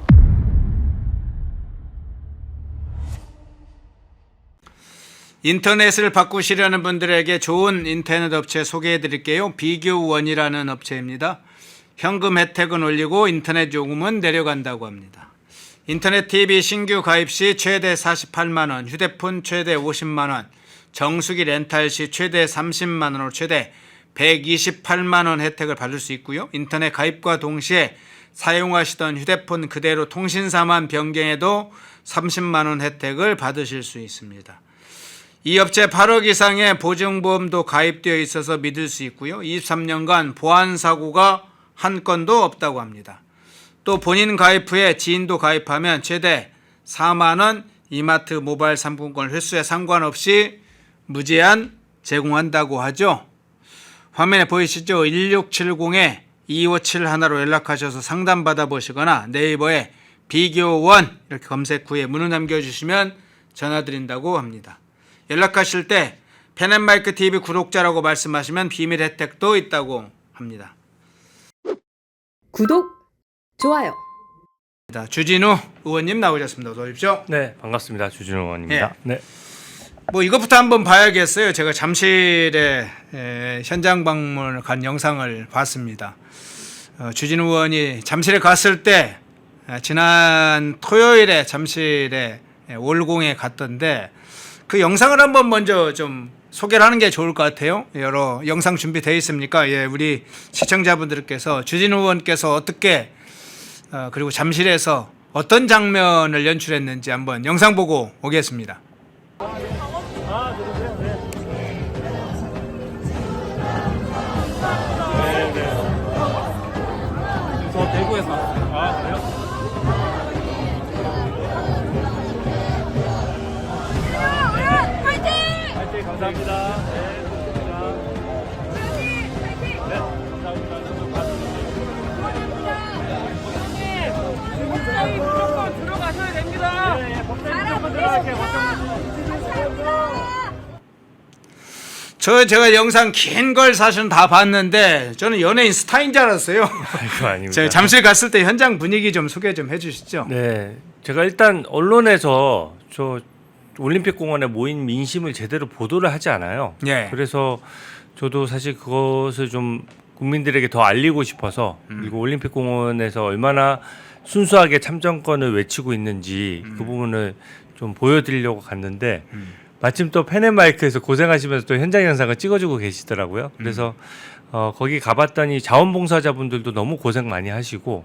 인터넷을 바꾸시려는 분들에게 좋은 인터넷 업체 소개해 드릴게요. 비교원이라는 업체입니다. 현금 혜택은 올리고 인터넷 요금은 내려간다고 합니다. 인터넷 TV 신규 가입 시 최대 48만 원, 휴대폰 최대 50만 원, 정수기 렌탈 시 최대 30만 원으로 최대 128만 원 혜택을 받을 수 있고요. 인터넷 가입과 동시에 사용하시던 휴대폰 그대로 통신사만 변경해도 30만 원 혜택을 받으실 수 있습니다. 이 업체 8억 이상의 보증보험도 가입되어 있어서 믿을 수 있고요. 23년간 보안 사고가 한 건도 없다고 합니다. 또 본인 가입 후에 지인도 가입하면 최대 4만 원 이마트 모바일 상품권 횟수에 상관없이 무제한 제공한다고 하죠. 화면에 보이시죠? 1670-2571로 연락하셔서 상담 받아보시거나 네이버에 비교원 이렇게 검색 후에 문의 남겨주시면 전화드린다고 합니다. 연락하실 때 펜앤마이크 TV 구독자라고 말씀하시면 비밀 혜택도 있다고 합니다. 구독, 좋아요. 주진우 의원님 나오셨습니다. 어서 오십시오. 네, 반갑습니다. 주진우 의원입니다. 네. 뭐 이것부터 한번 봐야겠어요. 제가 잠실에 현장 방문을 간 영상을 봤습니다. 주진우 의원이 잠실에 갔을 때 지난 토요일에 잠실에 올공에 갔던데 그 영상을 한번 먼저 좀 소개를 하는 게 좋을 것 같아요. 여러 영상 준비되어 있습니까? 예, 우리 시청자분들께서 주진우 의원께서 어떻게 그리고 잠실에서 어떤 장면을 연출했는지 한번 영상 보고 오겠습니다. 저 대구에서 왔어요. 아, 그래요? 파이팅! 네, 감사합니다. 네, 좋습니다. 네, 감사합니다. 저도 법사위 무조건 들어가셔야 됩니다. 네, 법사위 무조건 들어갈게요. 감사합니다. 제가 영상 긴 걸 사실은 다 봤는데 저는 연예인 스타인 줄 알았어요. 이거 아닙니다. 제가 잠실 갔을 때 현장 분위기 좀 소개 좀 해주시죠. 네, 제가 일단 언론에서 저 올림픽 공원에 모인 민심을 제대로 보도를 하지 않아요. 예. 그래서 저도 사실 그것을 좀 국민들에게 더 알리고 싶어서 그리고 올림픽 공원에서 얼마나 순수하게 참정권을 외치고 있는지 그 부분을 좀 보여드리려고 갔는데 마침 또 펜앤마이크에서 고생하시면서 또 현장 영상을 찍어주고 계시더라고요. 그래서 거기 가봤더니 자원봉사자분들도 너무 고생 많이 하시고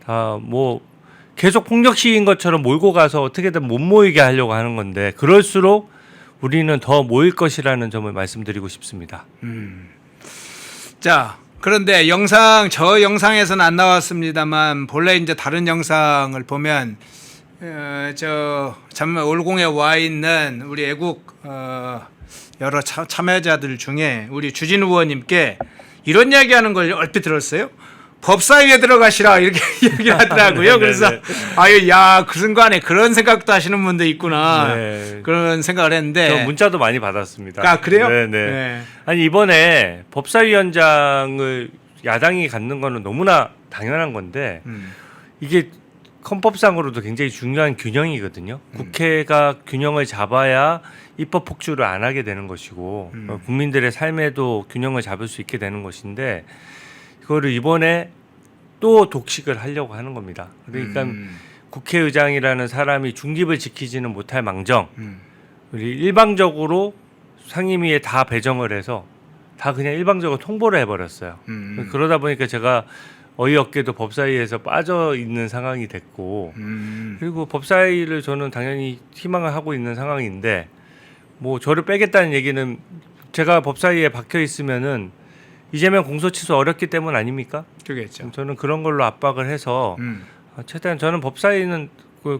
다 뭐 계속 폭력 시위인 것처럼 몰고 가서 어떻게든 못 모이게 하려고 하는 건데 그럴수록 우리는 더 모일 것이라는 점을 말씀드리고 싶습니다. 자, 그런데 저 영상에서는 안 나왔습니다만 본래 이제 다른 영상을 보면 올공에 와 있는 우리 애국 여러 참여자들 중에 우리 주진우 의원님께 이런 이야기하는 걸 얼핏 들었어요. 법사위에 들어가시라 이렇게 얘기하더라고요. 그래서 그 순간에 그런 생각도 하시는 분도 있구나. 네. 그런 생각을 했는데. 저 문자도 많이 받았습니다. 아, 그래요? 네네. 네. 아니 이번에 법사위원장을 야당이 갖는 거는 너무나 당연한 건데 이게 헌법상으로도 굉장히 중요한 균형이거든요. 국회가 균형을 잡아야 입법 폭주를 안 하게 되는 것이고 국민들의 삶에도 균형을 잡을 수 있게 되는 것인데 그거를 이번에 또 독식을 하려고 하는 겁니다. 그러니까 국회의장이라는 사람이 중립을 지키지는 못할 망정 우리 일방적으로 상임위에 다 배정을 해서 다 그냥 일방적으로 통보를 해버렸어요. 그러다 보니까 제가 어이없게도 법사위에서 빠져 있는 상황이 됐고 그리고 법사위를 저는 당연히 희망을 하고 있는 상황인데 뭐 저를 빼겠다는 얘기는 제가 법사위에 박혀 있으면은 이재명 공소 취소 어렵기 때문 아닙니까? 그겠죠. 저는 그런 걸로 압박을 해서 최대한 저는 법사위는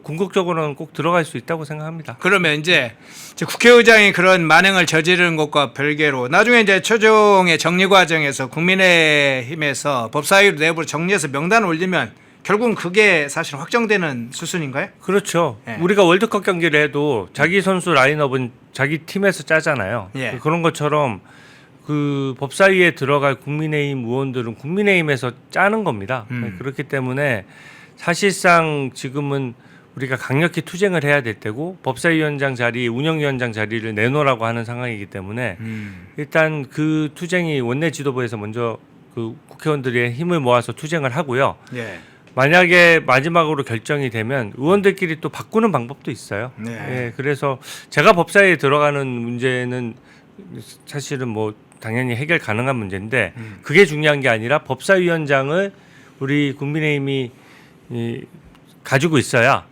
궁극적으로는 꼭 들어갈 수 있다고 생각합니다. 그러면 이제 국회의장이 그런 만행을 저지르는 것과 별개로 나중에 이제 최종의 정리 과정에서 국민의힘에서 법사위로 내부로 정리해서 명단을 올리면 결국은 그게 사실 확정되는 수순인가요? 그렇죠. 예. 우리가 월드컵 경기를 해도 자기 선수 라인업은 자기 팀에서 짜잖아요. 예. 그런 것처럼 그 법사위에 들어갈 국민의힘 의원들은 국민의힘에서 짜는 겁니다. 그렇기 때문에 사실상 지금은 우리가 강력히 투쟁을 해야 될 때고 법사위원장 자리, 운영위원장 자리를 내놓으라고 하는 상황이기 때문에 일단 그 투쟁이 원내 지도부에서 먼저 그 국회의원들의 힘을 모아서 투쟁을 하고요. 예. 만약에 마지막으로 결정이 되면 의원들끼리 또 바꾸는 방법도 있어요. 네. 예, 그래서 제가 법사위에 들어가는 문제는 사실은 뭐 당연히 해결 가능한 문제인데 그게 중요한 게 아니라 법사위원장을 우리 국민의힘이 가지고 있어야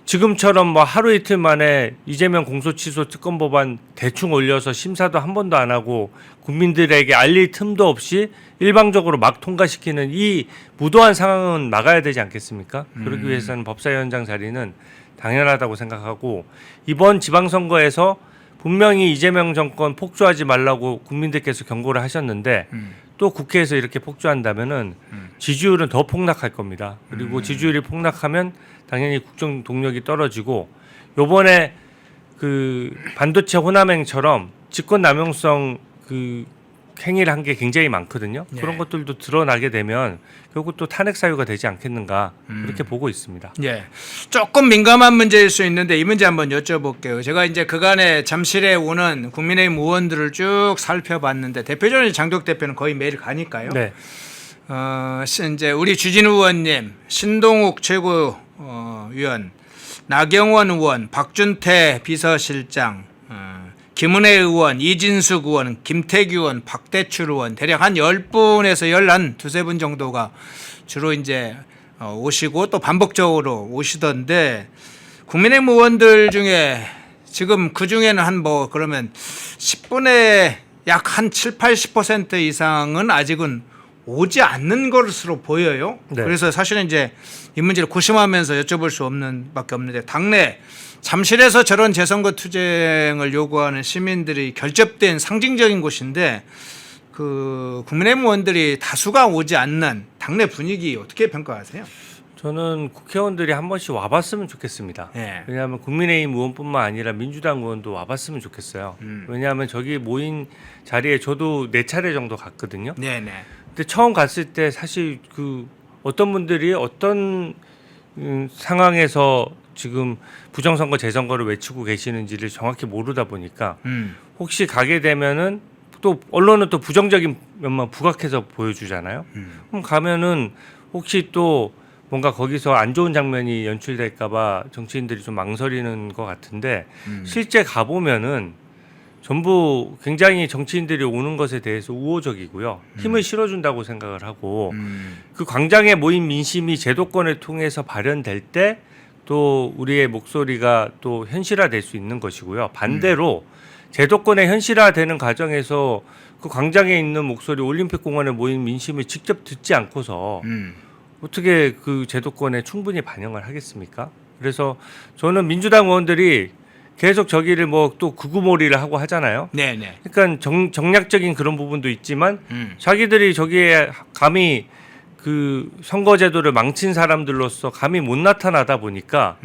지금처럼 뭐 하루 이틀 만에 이재명 공소취소 특검 법안 대충 올려서 심사도 한 번도 안 하고 국민들에게 알릴 틈도 없이 일방적으로 막 통과시키는 이 무도한 상황은 막아야 되지 않겠습니까? 그러기 위해서는 법사위원장 자리는 당연하다고 생각하고 이번 지방선거에서 분명히 이재명 정권 폭주하지 말라고 국민들께서 경고를 하셨는데 또 국회에서 이렇게 폭주한다면은 지지율은 더 폭락할 겁니다. 그리고 지지율이 폭락하면 당연히 국정 동력이 떨어지고 요번에 그 반도체 호남행처럼 직권남용성 그 행위를 한 게 굉장히 많거든요. 네. 그런 것들도 드러나게 되면 결국 또 탄핵 사유가 되지 않겠는가 그렇게 보고 있습니다. 예. 조금 민감한 문제일 수 있는데 이 문제 한번 여쭤볼게요. 제가 이제 그간에 잠실에 오는 국민의힘 의원들을 쭉 살펴봤는데 대표적인 장덕 대표는 거의 매일 가니까요. 네. 이제 우리 주진우 의원님, 신동욱 최고위원, 나경원 의원, 박준태 비서실장, 김은혜 의원, 이진숙 의원, 김태규 의원, 박대출 의원 대략 한 10분에서 11, 2분 정도가 주로 이제 오시고 또 반복적으로 오시던데 국민의힘 의원들 중에 지금 그 중에는 한 뭐 그러면 10분의 약 한 7, 80% 이상은 아직은 오지 않는 것으로 보여요. 네. 그래서 사실은 이제 이 문제를 고심하면서 여쭤볼 수 없는 밖에 없는데 당내 잠실에서 저런 재선거 투쟁을 요구하는 시민들이 결집된 상징적인 곳인데 그 국민의힘 의원들이 다수가 오지 않는 당내 분위기 어떻게 평가하세요? 저는 국회의원들이 한 번씩 와봤으면 좋겠습니다. 예. 왜냐하면 국민의힘 의원뿐만 아니라 민주당 의원도 와봤으면 좋겠어요. 왜냐하면 저기 모인 자리에 저도 4차례 정도 갔거든요. 네네. 근데 처음 갔을 때 사실 그 어떤 분들이 어떤 상황에서 지금 부정선거 재선거를 외치고 계시는지를 정확히 모르다 보니까 혹시 가게 되면은 또 언론은 또 부정적인 면만 부각해서 보여주잖아요. 그럼 가면은 혹시 또 뭔가 거기서 안 좋은 장면이 연출될까봐 정치인들이 좀 망설이는 것 같은데 실제 가보면은 전부 굉장히 정치인들이 오는 것에 대해서 우호적이고요. 힘을 실어준다고 생각을 하고 그 광장에 모인 민심이 제도권을 통해서 발현될 때 또 우리의 목소리가 또 현실화될 수 있는 것이고요. 반대로 제도권의 현실화되는 과정에서 그 광장에 있는 목소리 올림픽공원에 모인 민심을 직접 듣지 않고서 어떻게 그 제도권에 충분히 반영을 하겠습니까? 그래서 저는 민주당 의원들이 계속 저기를 뭐 또 구구몰이를 하고 하잖아요. 네네. 그러니까 정략적인 그런 부분도 있지만 자기들이 저기에 감히 그 선거제도를 망친 사람들로서 감히 못 나타나다 보니까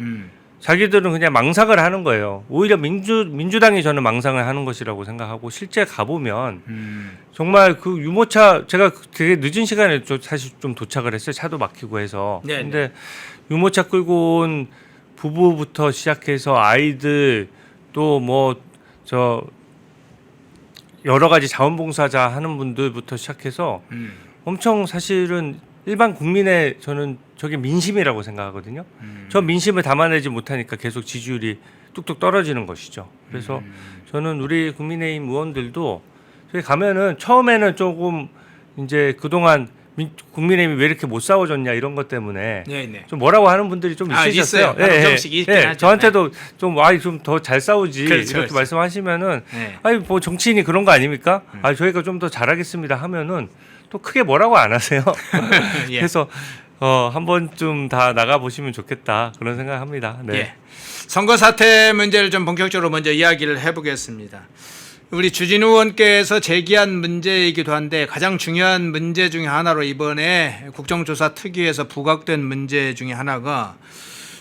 자기들은 그냥 망상을 하는 거예요. 오히려 민주당이 저는 망상을 하는 것이라고 생각하고 실제 가보면 정말 그 유모차 제가 되게 늦은 시간에 사실 좀 도착을 했어요. 차도 막히고 해서. 네네. 근데 유모차 끌고 온 부부부터 시작해서 아이들 또 뭐 저 여러 가지 자원봉사자 하는 분들부터 시작해서 엄청 사실은 일반 국민의 저는 저게 민심이라고 생각하거든요. 저 민심을 담아내지 못하니까 계속 지지율이 뚝뚝 떨어지는 것이죠. 그래서 저는 우리 국민의힘 의원들도 저기 가면은 처음에는 조금 이제 그동안 국민의힘이 왜 이렇게 못 싸워줬냐 이런 것 때문에 네네. 좀 뭐라고 하는 분들이 좀 있으셨어요. 있어요. 조금씩 있긴 하죠. 저한테도 좀 좀 더 잘 싸우지 그렇죠, 이렇게 그렇죠. 말씀하시면은 네. 아니 뭐 정치인이 그런 거 아닙니까? 아 저희가 좀 더 잘하겠습니다 하면은 또 크게 뭐라고 안 하세요. 예. 그래서 한 번쯤 다 나가 보시면 좋겠다 그런 생각합니다. 네. 예. 선거 사태 문제를 좀 본격적으로 먼저 이야기를 해보겠습니다. 우리 주진우 의원께서 제기한 문제이기도 한데 가장 중요한 문제 중에 하나로 이번에 국정조사 특위에서 부각된 문제 중에 하나가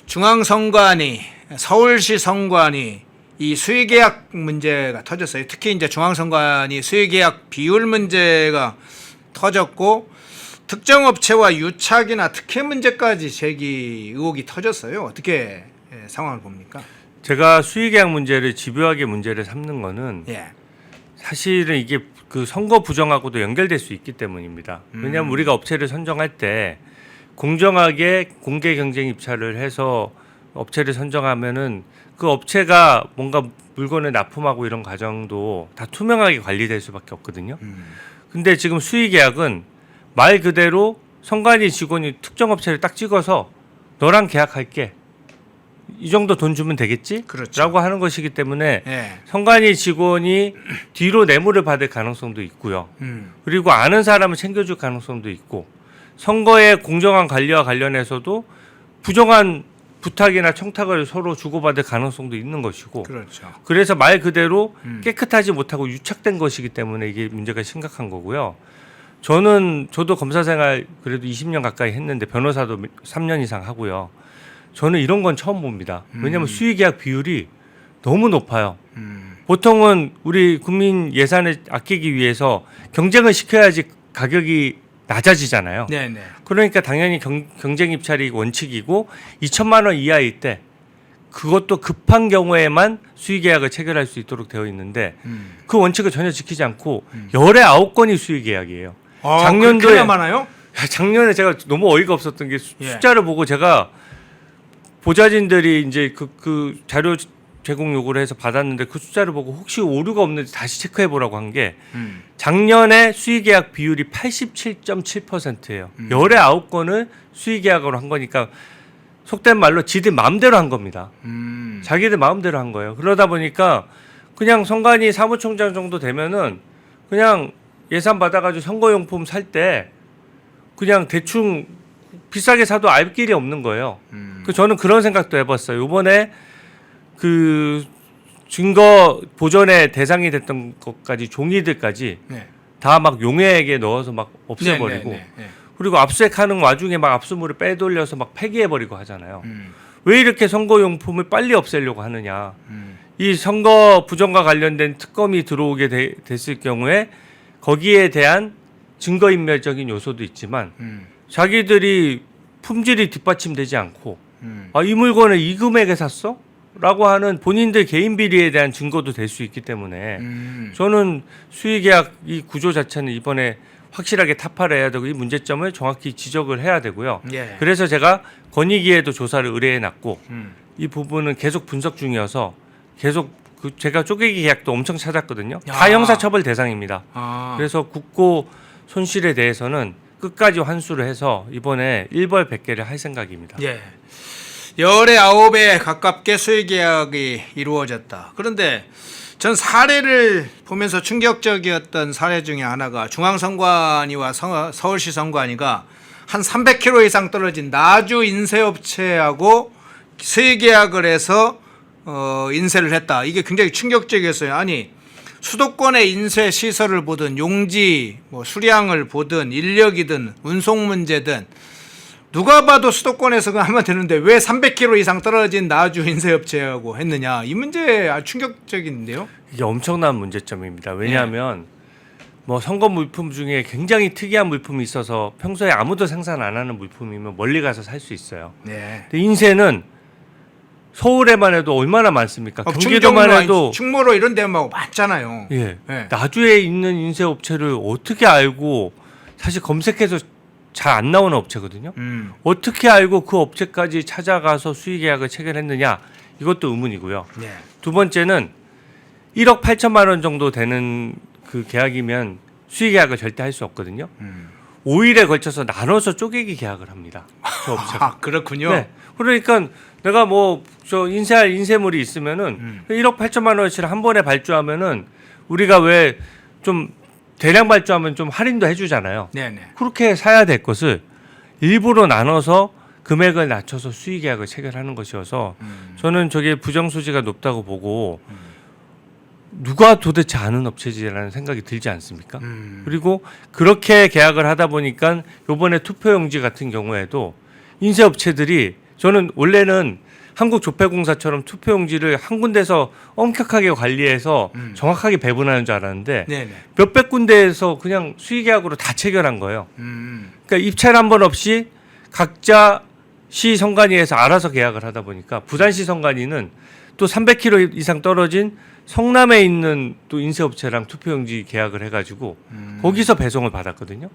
중앙선관위, 서울시 선관위 이 수의계약 문제가 터졌어요. 특히 이제 중앙선관위 수의계약 비율 문제가 터졌고 특정 업체와 유착이나 특혜 문제까지 제기 의혹이 터졌어요. 어떻게 상황을 봅니까? 제가 수의계약 문제를 집요하게 문제를 삼는 거는 예. 사실은 이게 그 선거 부정하고도 연결될 수 있기 때문입니다. 왜냐하면 우리가 업체를 선정할 때 공정하게 공개 경쟁 입찰을 해서 업체를 선정하면은 그 업체가 뭔가 물건을 납품하고 이런 과정도 다 투명하게 관리될 수밖에 없거든요. 근데 지금 수의계약은 말 그대로 선관위 직원이 특정 업체를 딱 찍어서 너랑 계약할게. 이 정도 돈 주면 되겠지? 그렇죠. 라고 하는 것이기 때문에 예. 선관위 직원이 뒤로 뇌물을 받을 가능성도 있고요. 그리고 아는 사람을 챙겨줄 가능성도 있고 선거의 공정한 관리와 관련해서도 부정한 부탁이나 청탁을 서로 주고받을 가능성도 있는 것이고 그렇죠. 그래서 말 그대로 깨끗하지 못하고 유착된 것이기 때문에 이게 문제가 심각한 거고요. 저도 검사 생활 그래도 20년 가까이 했는데 변호사도 3년 이상 하고요. 저는 이런 건 처음 봅니다. 왜냐하면 수의계약 비율이 너무 높아요. 보통은 우리 국민 예산을 아끼기 위해서 경쟁을 시켜야지 가격이 낮아지잖아요. 네네. 그러니까 당연히 경쟁 입찰이 원칙이고 2천만 원 이하일 때 그것도 급한 경우에만 수의계약을 체결할 수 있도록 되어 있는데 그 원칙을 전혀 지키지 않고 열에 9건이 수의계약이에요. 작년도에 그렇게나 많아요? 작년에 제가 너무 어이가 없었던 게 예. 숫자를 보고 제가 보좌진들이 이제 그 자료 제공 요구를 해서 받았는데 그 숫자를 보고 혹시 오류가 없는지 다시 체크해 보라고 한 게 작년에 수의계약 비율이 87.7%예요. 열에 9건을 수의계약으로 한 거니까 속된 말로 지들 마음대로 한 겁니다. 자기들 마음대로 한 거예요. 그러다 보니까 그냥 선관위 사무총장 정도 되면은 그냥 예산 받아가지고 선거용품 살 때 그냥 대충 비싸게 사도 알 길이 없는 거예요. 그 저는 그런 생각도 해봤어요. 이번에 그 증거 보존의 대상이 됐던 것까지 종이들까지 네. 다 막 용해에게 넣어서 막 없애버리고 네. 그리고 압수수색하는 와중에 막 압수물을 빼돌려서 막 폐기해버리고 하잖아요. 왜 이렇게 선거용품을 빨리 없애려고 하느냐. 이 선거 부정과 관련된 특검이 들어오게 됐을 경우에 거기에 대한 증거인멸적인 요소도 있지만 자기들이 품질이 뒷받침되지 않고 이 물건을 이 금액에 샀어? 라고 하는 본인들 개인 비리에 대한 증거도 될 수 있기 때문에 저는 수의계약 이 구조 자체는 이번에 확실하게 타파를 해야 되고 이 문제점을 정확히 지적을 해야 되고요. 예. 그래서 제가 권익위에도 조사를 의뢰해놨고 이 부분은 계속 분석 중이어서 계속 제가 쪼개기 계약도 엄청 찾았거든요. 다 야. 형사처벌 대상입니다. 아. 그래서 국고 손실에 대해서는 끝까지 환수를 해서 이번에 1벌 100개를 할 생각입니다. 예. 열의 9에 가깝게 수의계약이 이루어졌다. 그런데 전 사례를 보면서 충격적이었던 사례 중에 하나가 중앙선관위와 서울시 선관위가 한 300km 이상 떨어진 나주 인쇄업체하고 수의계약을 해서 인쇄를 했다. 이게 굉장히 충격적이었어요. 아니 수도권의 인쇄 시설을 보든 용지, 수량을 보든 인력이든 운송 문제든 누가 봐도 수도권에서 하면 되는데 왜 300km 이상 떨어진 나주 인쇄업체하고 했느냐. 이 문제 아주 충격적인데요. 이게 엄청난 문제점입니다. 왜냐하면 뭐 선거 물품 중에 굉장히 특이한 물품이 있어서 평소에 아무도 생산 안 하는 물품이면 멀리 가서 살 수 있어요. 네. 근데 인쇄는 서울에만 해도 얼마나 많습니까? 경기도만 해도 충무로 이런 데만 많잖아요. 예. 네. 나주에 있는 인쇄 업체를 어떻게 알고 사실 검색해서 잘 안 나오는 업체거든요. 어떻게 알고 그 업체까지 찾아가서 수의계약을 체결했느냐 이것도 의문이고요. 네. 두 번째는 1억 8천만 원 정도 되는 그 계약이면 수의계약을 절대 할 수 없거든요. 5일에 걸쳐서 나눠서 쪼개기 계약을 합니다. 저 업체가. 아, 그렇군요. 네. 그러니까 내가 뭐 저 인쇄할 인쇄물이 있으면은 1억 8천만 원어치를 한 번에 발주하면은 우리가 왜 좀 대량 발주하면 좀 할인도 해주잖아요. 네네. 그렇게 사야 될 것을 일부러 나눠서 금액을 낮춰서 수의계약을 체결하는 것이어서 저는 저게 부정소지가 높다고 보고 누가 도대체 아는 업체지라는 생각이 들지 않습니까? 그리고 그렇게 계약을 하다 보니까 이번에 투표용지 같은 경우에도 인쇄업체들이 저는 원래는 한국조폐공사처럼 투표용지를 한 군데서 엄격하게 관리해서 정확하게 배분하는 줄 알았는데 네네. 몇백 군데에서 그냥 수의계약으로 다 체결한 거예요. 그러니까 입찰 한 번 없이 각자 시 선관위에서 알아서 계약을 하다 보니까 부산시 선관위는 또 300km 이상 떨어진 성남에 있는 또 인쇄업체랑 투표용지 계약을 해가지고 거기서 배송을 받았거든요.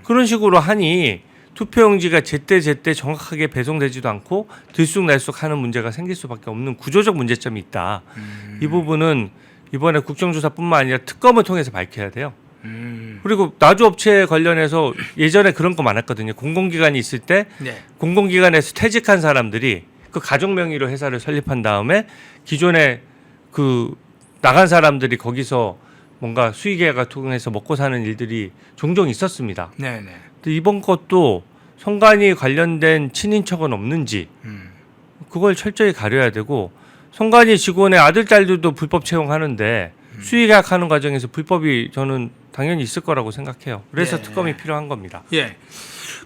그런 식으로 하니 투표용지가 제때 정확하게 배송되지도 않고 들쑥날쑥 하는 문제가 생길 수밖에 없는 구조적 문제점이 있다. 이 부분은 이번에 국정조사뿐만 아니라 특검을 통해서 밝혀야 돼요. 그리고 나주업체 관련해서 예전에 그런 거 많았거든요. 공공기관이 있을 때 네. 공공기관에서 퇴직한 사람들이 그 가족 명의로 회사를 설립한 다음에 기존에 그 나간 사람들이 거기서 뭔가 수의계약을 통해서 먹고 사는 일들이 종종 있었습니다. 네네. 근데 이번 것도 선관위 관련된 친인척은 없는지 그걸 철저히 가려야 되고 선관위 직원의 아들 딸들도 불법 채용하는데 수의계약하는 과정에서 불법이 저는 당연히 있을 거라고 생각해요. 그래서 네. 특검이 필요한 겁니다. 예.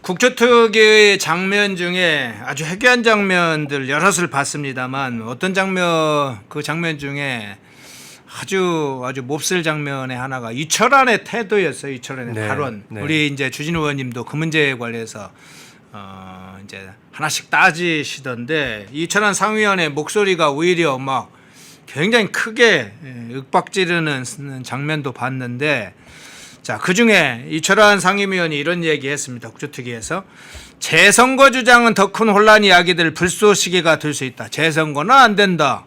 국조특위 장면 중에 아주 해괴한 장면들 여럿을 봤습니다만 어떤 장면 그 장면 중에 아주 몹쓸 장면의 하나가 이철환의 태도였어요. 이철환의 네, 발언. 네. 우리 이제 주진우 의원님도 그 문제에 관해서 이제 하나씩 따지시던데 이철환 상위원의 목소리가 오히려 막 굉장히 크게 윽박지르는 장면도 봤는데 자, 그중에 이철환 상임위원이 이런 얘기했습니다. 국조특위에서 재선거 주장은 더 큰 혼란이 야기될 불쏘시개가 될 수 있다. 재선거는 안 된다.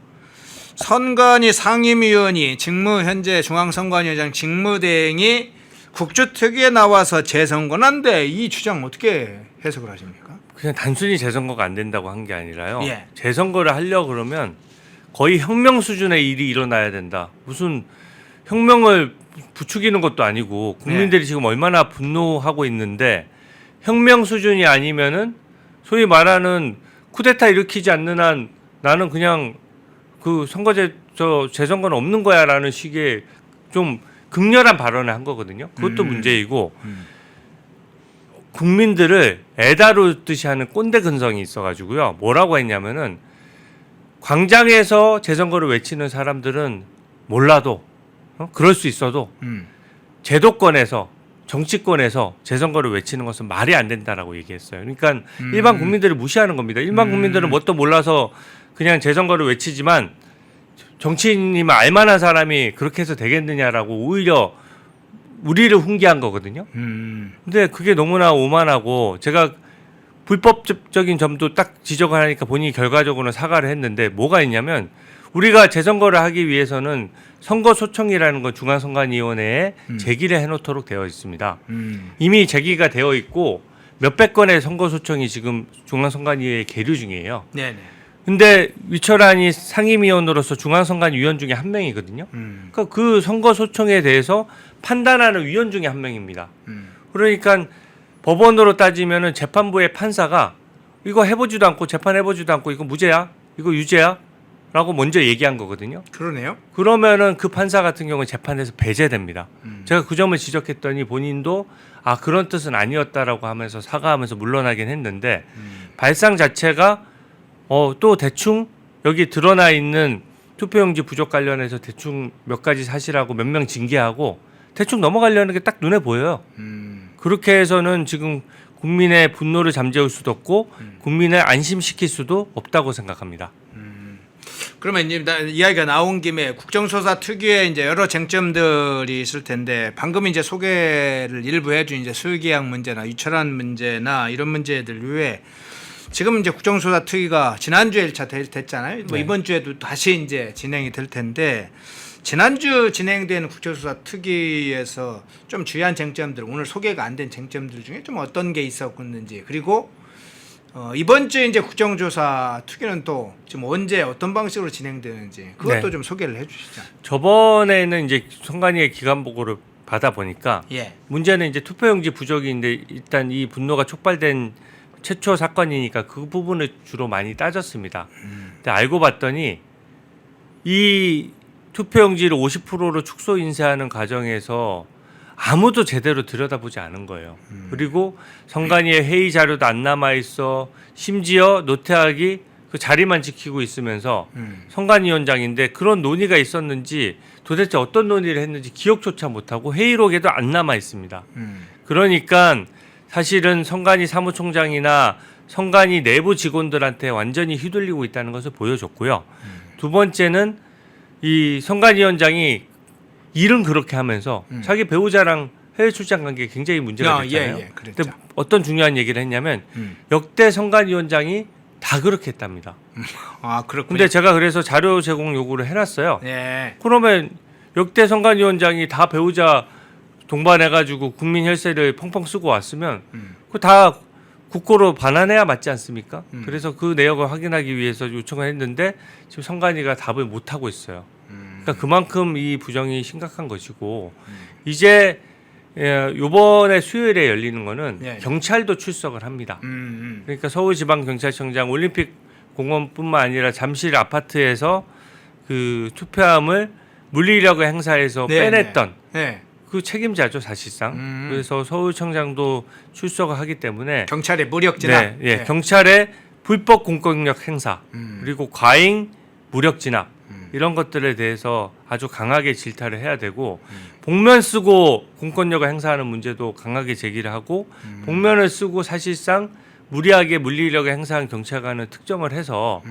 선관위 상임위원이 현재 중앙선관위원장 직무대행이 국조특위에 나와서 재선거는 안 돼. 이 주장 어떻게 해석을 하십니까? 그냥 단순히 재선거가 안 된다고 한 게 아니라요. 예. 재선거를 하려고 그러면 거의 혁명 수준의 일이 일어나야 된다. 무슨 혁명을 부추기는 것도 아니고 국민들이 지금 얼마나 분노하고 있는데 혁명 수준이 아니면은 소위 말하는 쿠데타 일으키지 않는 한 나는 그냥 그 재선거는 없는 거야라는 식의 좀 극렬한 발언을 한 거거든요. 그것도 문제이고 국민들을 애다루듯이 하는 꼰대 근성이 있어가지고요. 뭐라고 했냐면은 광장에서 재선거를 외치는 사람들은 몰라도 그럴 수 있어도 제도권에서 정치권에서 재선거를 외치는 것은 말이 안 된다라고 얘기했어요. 그러니까 일반 국민들을 무시하는 겁니다. 일반 국민들은 뭣도 몰라서 그냥 재선거를 외치지만 정치인이면 알만한 사람이 그렇게 해서 되겠느냐라고 오히려 우리를 훈계한 거거든요. 근데 그게 너무나 오만하고 제가 불법적인 점도 딱 지적을 하니까 본인이 결과적으로는 사과를 했는데 뭐가 있냐면 우리가 재선거를 하기 위해서는 선거소청이라는 건 중앙선관위원회에 제기를 해놓도록 되어 있습니다. 이미 제기가 되어 있고 몇백 건의 선거소청이 지금 중앙선관위에 계류 중이에요. 네네. 근데 위철환이 상임위원으로서 중앙선관위원 중에 한 명이거든요. 그러니까 그 선거소청에 대해서 판단하는 위원 중에 한 명입니다. 그러니까 법원으로 따지면은 재판부의 판사가 이거 해보지도 않고 재판해보지도 않고 이거 무죄야? 이거 유죄야? 라고 먼저 얘기한 거거든요. 그러네요. 그러면은 그 판사 같은 경우는 재판에서 배제됩니다. 제가 그 점을 지적했더니 본인도 아 그런 뜻은 아니었다라고 하면서 사과하면서 물러나긴 했는데 발상 자체가 또 대충 여기 드러나 있는 투표용지 부족 관련해서 대충 몇 가지 사실하고 몇 명 징계하고 대충 넘어가려는 게 딱 눈에 보여요. 그렇게 해서는 지금 국민의 분노를 잠재울 수도 없고 국민을 안심시킬 수도 없다고 생각합니다. 그러면 이제 이야기가 나온 김에 국정조사 특유의 이제 여러 쟁점들이 있을 텐데 방금 이제 소개를 일부 해준 이제 수의계약 문제나 이철환 문제나 이런 문제들 외에 지금 이제 국정조사 특위가 지난주에 1차 됐잖아요. 뭐 네. 이번 주에도 다시 이제 진행이 될 텐데 지난주 진행된 국정조사 특위에서 좀 주요한 쟁점들 오늘 소개가 안 된 쟁점들 중에 좀 어떤 게 있었는지 그리고 이번 주에 이제 국정조사 특위는 또 지금 언제 어떤 방식으로 진행되는지 그것도 네. 좀 소개를 해주시죠. 저번에는 이제 선관위의 기관 보고를 받아 보니까 예. 문제는 이제 투표용지 부족인데 일단 이 분노가 촉발된 최초 사건이니까 그 부분을 주로 많이 따졌습니다. 근데 알고 봤더니 이 투표용지를 50%로 축소 인쇄하는 과정에서 아무도 제대로 들여다보지 않은 거예요. 그리고 선관위의 회의 자료도 안 남아 있어. 심지어 노태학이 그 자리만 지키고 있으면서 선관위원장인데 그런 논의가 있었는지 도대체 어떤 논의를 했는지 기억조차 못하고 회의록에도 안 남아 있습니다. 그러니까 사실은 선관위 사무총장이나 선관위 내부 직원들한테 완전히 휘둘리고 있다는 것을 보여줬고요. 두 번째는 이 선관위원장이 일은 그렇게 하면서 자기 배우자랑 해외 출장 간 게 굉장히 문제가 됐잖아요. 그랬죠. 근데 어떤 중요한 얘기를 했냐면 역대 선관위원장이 다 그렇게 했답니다. 아, 그렇군요. 근데 제가 그래서 자료 제공 요구를 해놨어요. 네. 그러면 역대 선관위원장이 다 배우자 동반해가지고 국민 혈세를 펑펑 쓰고 왔으면 그거 다 국고로 반환해야 맞지 않습니까? 그래서 그 내역을 확인하기 위해서 요청을 했는데 지금 선관위가 답을 못 하고 있어요. 그러니까 그만큼 이 부정이 심각한 것이고 이제 요번에 수요일에 열리는 거는 네. 경찰도 출석을 합니다. 그러니까 서울지방경찰청장 올림픽 공원뿐만 아니라 잠실 아파트에서 그 투표함을 물리력을 행사해서 네, 빼냈던 네. 그 책임자죠 사실상. 그래서 서울청장도 출석을 하기 때문에 경찰의 무력 진압. 네, 경찰의 불법 공권력 행사 그리고 과잉 무력 진압 이런 것들에 대해서 아주 강하게 질타를 해야 되고 복면 쓰고 공권력을 행사하는 문제도 강하게 제기를 하고 복면을 쓰고 사실상 무리하게 물리력을 행사한 경찰관을 특정을 해서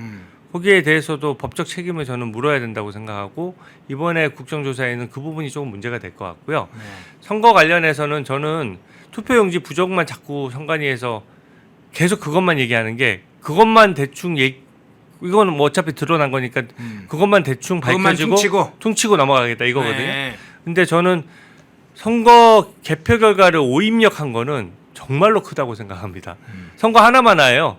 거기에 대해서도 법적 책임을 저는 물어야 된다고 생각하고 이번에 국정조사에는 그 부분이 조금 문제가 될 것 같고요. 선거 관련해서는 저는 투표용지 부족만 자꾸 선관위에서 계속 그것만 얘기하는 게 그것만 대충 이거는 뭐 어차피 드러난 거니까 그것만 대충 그것만 밝혀지고 퉁치고 넘어가겠다 이거거든요. 네. 근데 저는 선거 개표 결과를 오입력한 거는 정말로 크다고 생각합니다. 선거 하나만 하예요.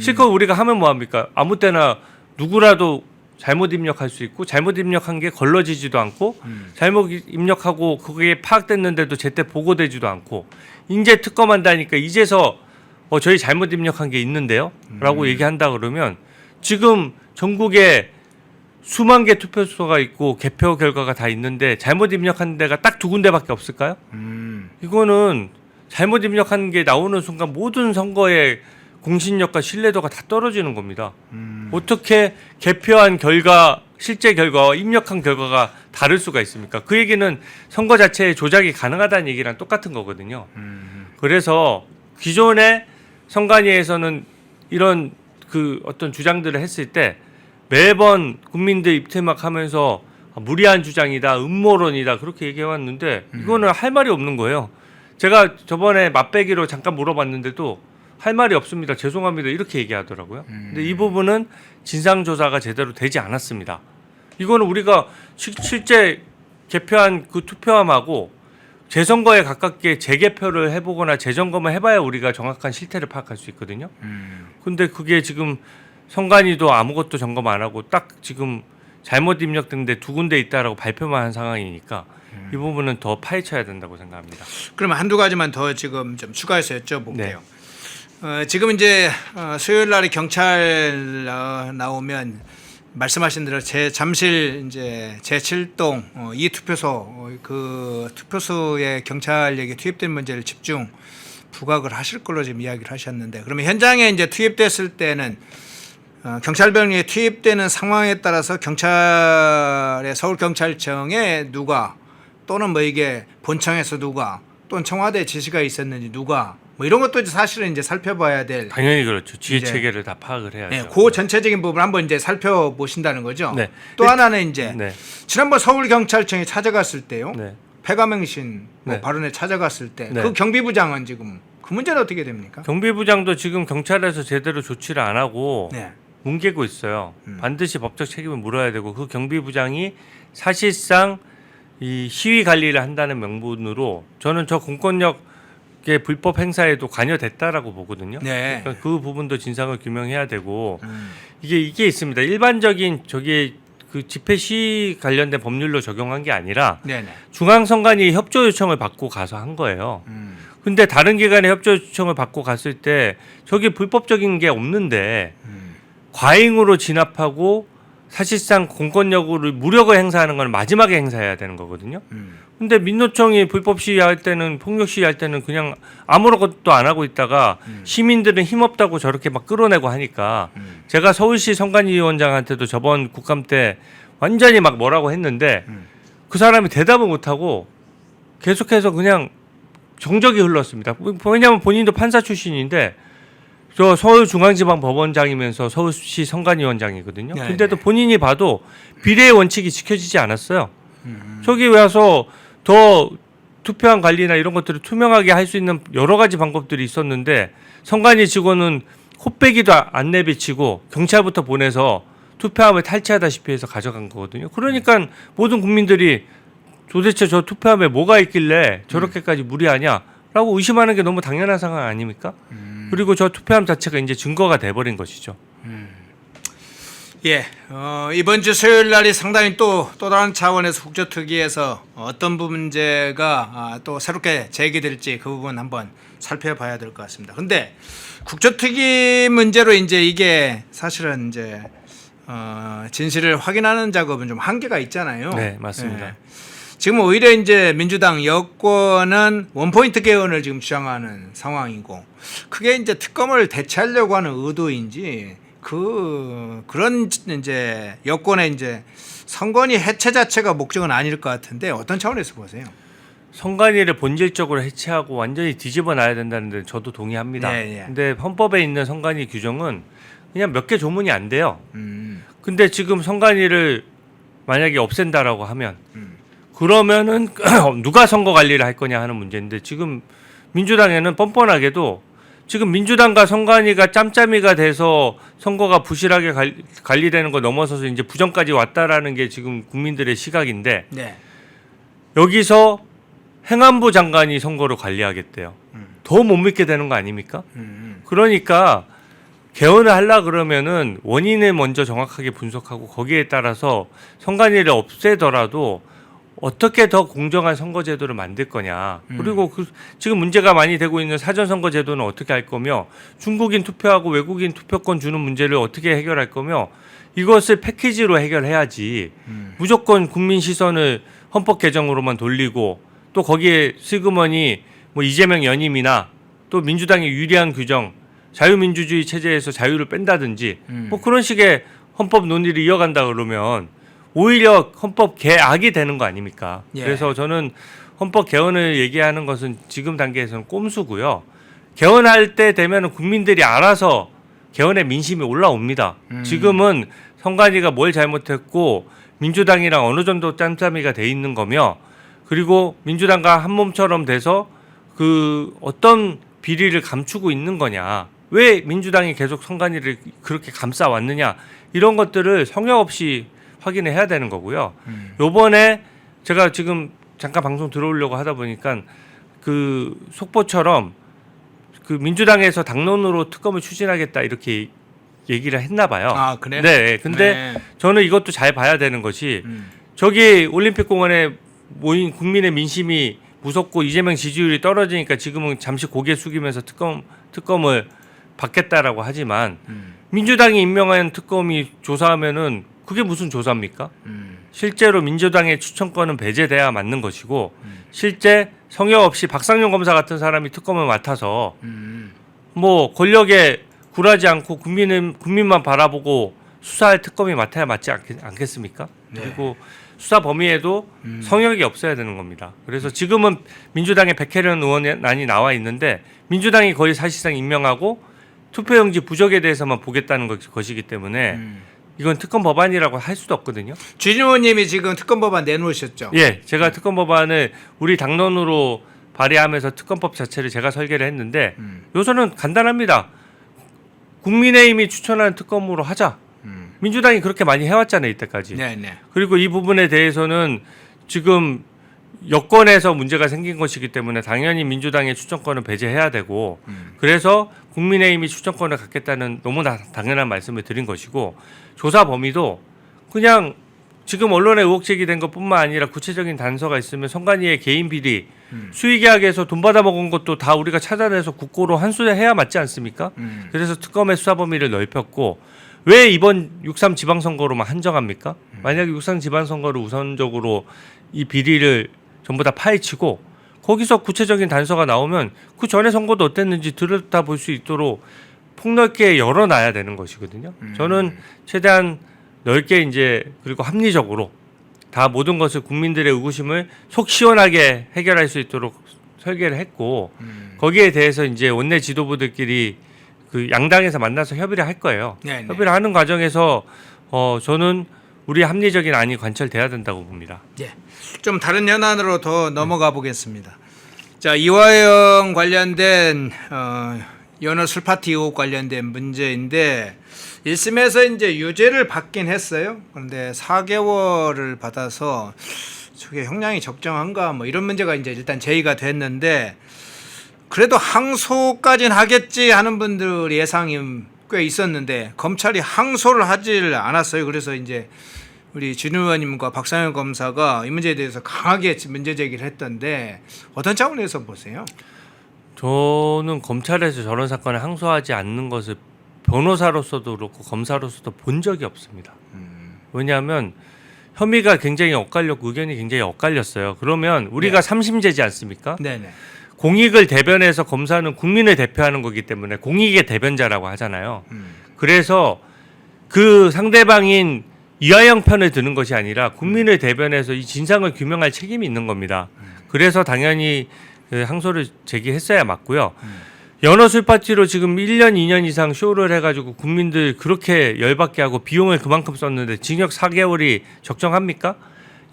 실컷 우리가 하면 뭐합니까? 아무 때나 누구라도 잘못 입력할 수 있고 잘못 입력한 게 걸러지지도 않고 잘못 입력하고 그게 파악됐는데도 제때 보고되지도 않고 이제 특검한다니까 이제서 저희 잘못 입력한 게 있는데요? 라고 얘기한다 그러면 지금 전국에 수만 개 투표소가 있고 개표 결과가 다 있는데 잘못 입력한 데가 딱 2군데밖에 없을까요? 이거는 잘못 입력한 게 나오는 순간 모든 선거의 공신력과 신뢰도가 다 떨어지는 겁니다. 어떻게 개표한 결과, 실제 결과와 입력한 결과가 다를 수가 있습니까? 그 얘기는 선거 자체에 조작이 가능하다는 얘기랑 똑같은 거거든요. 그래서 기존의 선관위에서는 이런 그 어떤 주장들을 했을 때 매번 국민들 입퇴막하면서 무리한 주장이다, 음모론이다 그렇게 얘기해왔는데 이거는 할 말이 없는 거예요. 제가 저번에 맛배기로 잠깐 물어봤는데도 할 말이 없습니다. 죄송합니다. 이렇게 얘기하더라고요. 근데 이 부분은 진상조사가 제대로 되지 않았습니다. 이거는 우리가 실제 개표한 그 투표함하고 재선거에 가깝게 재개표를 해보거나 재점검을 해봐야 우리가 정확한 실태를 파악할 수 있거든요. 근데 그게 지금 선관위도 아무것도 점검 안 하고 딱 지금 잘못 입력된데 2군데 있다라고 발표만 한 상황이니까 이 부분은 더 파헤쳐야 된다고 생각합니다. 그러면 한두 가지만 더 지금 좀 추가해서 여쭤볼게요. 네. 지금 이제 수요일 날에 경찰 나오면 말씀하신 대로 잠실 이제 제7동 이 투표소 그 투표소에 경찰에게 투입된 문제를 집중 부각을 하실 걸로 지금 이야기를 하셨는데 그러면 현장에 이제 투입됐을 때는 경찰병력이 투입되는 상황에 따라서 경찰의 서울경찰청에 누가 또는 뭐 이게 본청에서 누가 또는 청와대 지시가 있었는지 누가 뭐 이런 것도 사실은 이제 살펴봐야 될 당연히 그렇죠. 지휘 이제, 체계를 다 파악을 해야죠. 네, 그 전체적인 부분 한번 이제 살펴보신다는 거죠. 네. 또 하나는 이제 네. 지난번 서울경찰청에 찾아갔을 때요. 네. 폐가맹신 뭐 네. 발언에 찾아갔을 때 네. 그 경비부장은 지금 그 문제는 어떻게 됩니까? 경비부장도 지금 경찰에서 제대로 조치를 안 하고 네. 뭉개고 있어요. 반드시 법적 책임을 물어야 되고 그 경비부장이 사실상 이 시위 관리를 한다는 명분으로 저는 저 공권력의 불법 행사에도 관여됐다라고 보거든요. 네. 그러니까 그 부분도 진상을 규명해야 되고 이게 있습니다. 일반적인 그 집회 시위 관련된 법률로 적용한 게 아니라 네네. 중앙선관위 협조 요청을 받고 가서 한 거예요. 근데 다른 기관의 협조 요청을 받고 갔을 때 저게 불법적인 게 없는데 과잉으로 진압하고 사실상 공권력을 무력을 행사하는 건 마지막에 행사해야 되는 거거든요. 근데 민노총이 불법 시위할 때는 폭력 시위할 때는 그냥 아무것도 안 하고 있다가 시민들은 힘없다고 저렇게 막 끌어내고 하니까 제가 서울시 선관위원장한테도 저번 국감 때 완전히 막 뭐라고 했는데 그 사람이 대답을 못하고 계속해서 그냥 정적이 흘렀습니다. 왜냐하면 본인도 판사 출신인데 저 서울중앙지방법원장이면서 서울시 선관위원장이거든요. 네, 근데도 네. 본인이 봐도 비례의 원칙이 지켜지지 않았어요. 저기 와서 더 투표한 관리나 이런 것들을 투명하게 할 수 있는 여러 가지 방법들이 있었는데 선관위 직원은 코빼기도 안 내비치고 경찰부터 보내서 투표함을 탈취하다시피 해서 가져간 거거든요. 그러니까 모든 국민들이 도대체 저 투표함에 뭐가 있길래 저렇게까지 무리하냐라고 의심하는 게 너무 당연한 상황 아닙니까? 그리고 저 투표함 자체가 이제 증거가 돼버린 것이죠. 예, 이번 주 수요일 날이 상당히 또 다른 차원에서 국조특위에서 어떤 문제가 또 새롭게 제기될지 그 부분 한번 살펴봐야 될 것 같습니다. 근데 국조특위 문제로 이제 이게 사실은 이제 진실을 확인하는 작업은 좀 한계가 있잖아요. 네, 맞습니다. 예. 지금 오히려 이제 민주당 여권은 원포인트 개헌을 지금 주장하는 상황이고 그게 이제 특검을 대체하려고 하는 의도인지 그런 이제 여권의 이제 선관위 해체 자체가 목적은 아닐 것 같은데 어떤 차원에서 보세요? 선관위를 본질적으로 해체하고 완전히 뒤집어 놔야 된다는 데 저도 동의합니다. 네, 예. 근데 헌법에 있는 선관위 규정은 그냥 몇 개 조문이 안 돼요. 근데 지금 선관위를 만약에 없앤다라고 하면 그러면은 누가 선거 관리를 할 거냐 하는 문제인데 지금 민주당에는 뻔뻔하게도 지금 민주당과 선관위가 짬짬이가 돼서 선거가 부실하게 관리되는 거 넘어서서 이제 부정까지 왔다라는 게 지금 국민들의 시각인데 네. 여기서 행안부 장관이 선거를 관리하겠대요. 더 못 믿게 되는 거 아닙니까? 그러니까 개헌을 하려 그러면은 원인을 먼저 정확하게 분석하고 거기에 따라서 선관위를 없애더라도 어떻게 더 공정한 선거제도를 만들 거냐. 그리고 지금 문제가 많이 되고 있는 사전선거제도는 어떻게 할 거며 중국인 투표하고 외국인 투표권 주는 문제를 어떻게 해결할 거며 이것을 패키지로 해결해야지 무조건 국민 시선을 헌법 개정으로만 돌리고 또 거기에 슬그머니 뭐 이재명 연임이나 또 민주당이 유리한 규정 자유민주주의 체제에서 자유를 뺀다든지 뭐 그런 식의 헌법 논의를 이어간다 그러면 오히려 헌법 개악이 되는 거 아닙니까? 예. 그래서 저는 헌법 개헌을 얘기하는 것은 지금 단계에서는 꼼수고요. 개헌할 때 되면 국민들이 알아서 개헌의 민심이 올라옵니다. 지금은 선관위가 뭘 잘못했고 민주당이랑 어느 정도 짬짬이가 돼 있는 거며 그리고 민주당과 한 몸처럼 돼서 그 어떤 비리를 감추고 있는 거냐. 왜 민주당이 계속 선관위를 그렇게 감싸왔느냐. 이런 것들을 성역 없이 확인을 해야 되는 거고요. 요번에 제가 지금 잠깐 방송 들어오려고 하다 보니까 그 속보처럼 그 민주당에서 당론으로 특검을 추진하겠다 이렇게 얘기를 했나 봐요. 아, 그래요? 네. 근데 네. 저는 이것도 잘 봐야 되는 것이 저기 올림픽공원에 모인 국민의 민심이 무섭고 이재명 지지율이 떨어지니까 지금은 잠시 고개 숙이면서 특검을 받겠다라고 하지만 민주당이 임명한 특검이 조사하면은 그게 무슨 조사입니까? 실제로 민주당의 추천권은 배제돼야 맞는 것이고 실제 성역 없이 박상용 검사 같은 사람이 특검을 맡아서 뭐 권력에 굴하지 않고 국민만 바라보고 수사할 특검이 맡아야 맞지 않겠습니까? 네. 그리고 수사 범위에도 성역이 없어야 되는 겁니다. 그래서 지금은 민주당의 백혜련 의원안이 나와 있는데 민주당이 거의 사실상 임명하고 투표용지 부적에 대해서만 보겠다는 것이기 때문에 이건 특검 법안이라고 할 수도 없거든요. 주진 의원님이 지금 특검 법안 내놓으셨죠? 예, 제가 특검 법안을 우리 당론으로 발의하면서 특검법 자체를 제가 설계를 했는데 요소는 간단합니다. 국민의힘이 추천한 특검으로 하자. 민주당이 그렇게 많이 해왔잖아요, 이때까지. 네. 그리고 이 부분에 대해서는 지금 여권에서 문제가 생긴 것이기 때문에 당연히 민주당의 추천권을 배제해야 되고 그래서 국민의힘이 추천권을 갖겠다는 너무나 당연한 말씀을 드린 것이고 조사 범위도 그냥 지금 언론에 의혹 제기된 것뿐만 아니라 구체적인 단서가 있으면 선관위의 개인 비리 수의계약에서 돈 받아 먹은 것도 다 우리가 찾아내서 국고로 한수해야 맞지 않습니까? 그래서 특검의 수사 범위를 넓혔고 왜 이번 6.3 지방선거로만 한정합니까? 만약에 6.3 지방선거를 우선적으로 이 비리를 전부 다 파헤치고 거기서 구체적인 단서가 나오면 그 전에 선거도 어땠는지 들여다볼 수 있도록 폭넓게 열어놔야 되는 것이거든요. 저는 최대한 넓게 이제 그리고 합리적으로 다 모든 것을 국민들의 의구심을 속 시원하게 해결할 수 있도록 설계를 했고 거기에 대해서 이제 원내 지도부들끼리 그 양당에서 만나서 협의를 할 거예요. 네네. 협의를 하는 과정에서 저는 우리 합리적인 안이 관철돼야 된다고 봅니다. 예. 좀 다른 연안으로 더 넘어가 보겠습니다. 자, 이화영 관련된 연어 술파티 의혹 관련된 문제인데 1심에서 이제 유죄를 받긴 했어요. 그런데 4개월을 받아서 저게 형량이 적정한가 뭐 이런 문제가 이제 일단 제기가 됐는데 그래도 항소까지는 하겠지 하는 분들 예상이 꽤 있었는데 검찰이 항소를 하질 않았어요. 그래서 이제 우리 준 의원님과 박상현 검사가 이 문제에 대해서 강하게 문제 제기를 했던데 어떤 차원에서 보세요? 저는 검찰에서 저런 사건을 항소하지 않는 것을 변호사로서도 그렇고 검사로서도 본 적이 없습니다. 왜냐하면 혐의가 굉장히 엇갈렸고 의견이 굉장히 엇갈렸어요. 그러면 우리가 네. 3심제지 않습니까? 네네. 공익을 대변해서 검사는 국민을 대표하는 거기 때문에 공익의 대변자라고 하잖아요. 그래서 그 상대방인 이화영 편을 드는 것이 아니라 국민을 대변해서 이 진상을 규명할 책임이 있는 겁니다. 그래서 당연히 그 항소를 제기했어야 맞고요. 연어 술파티로 지금 1년, 2년 이상 쇼를 해가지고 국민들 그렇게 열받게 하고 비용을 그만큼 썼는데 징역 4개월이 적정합니까?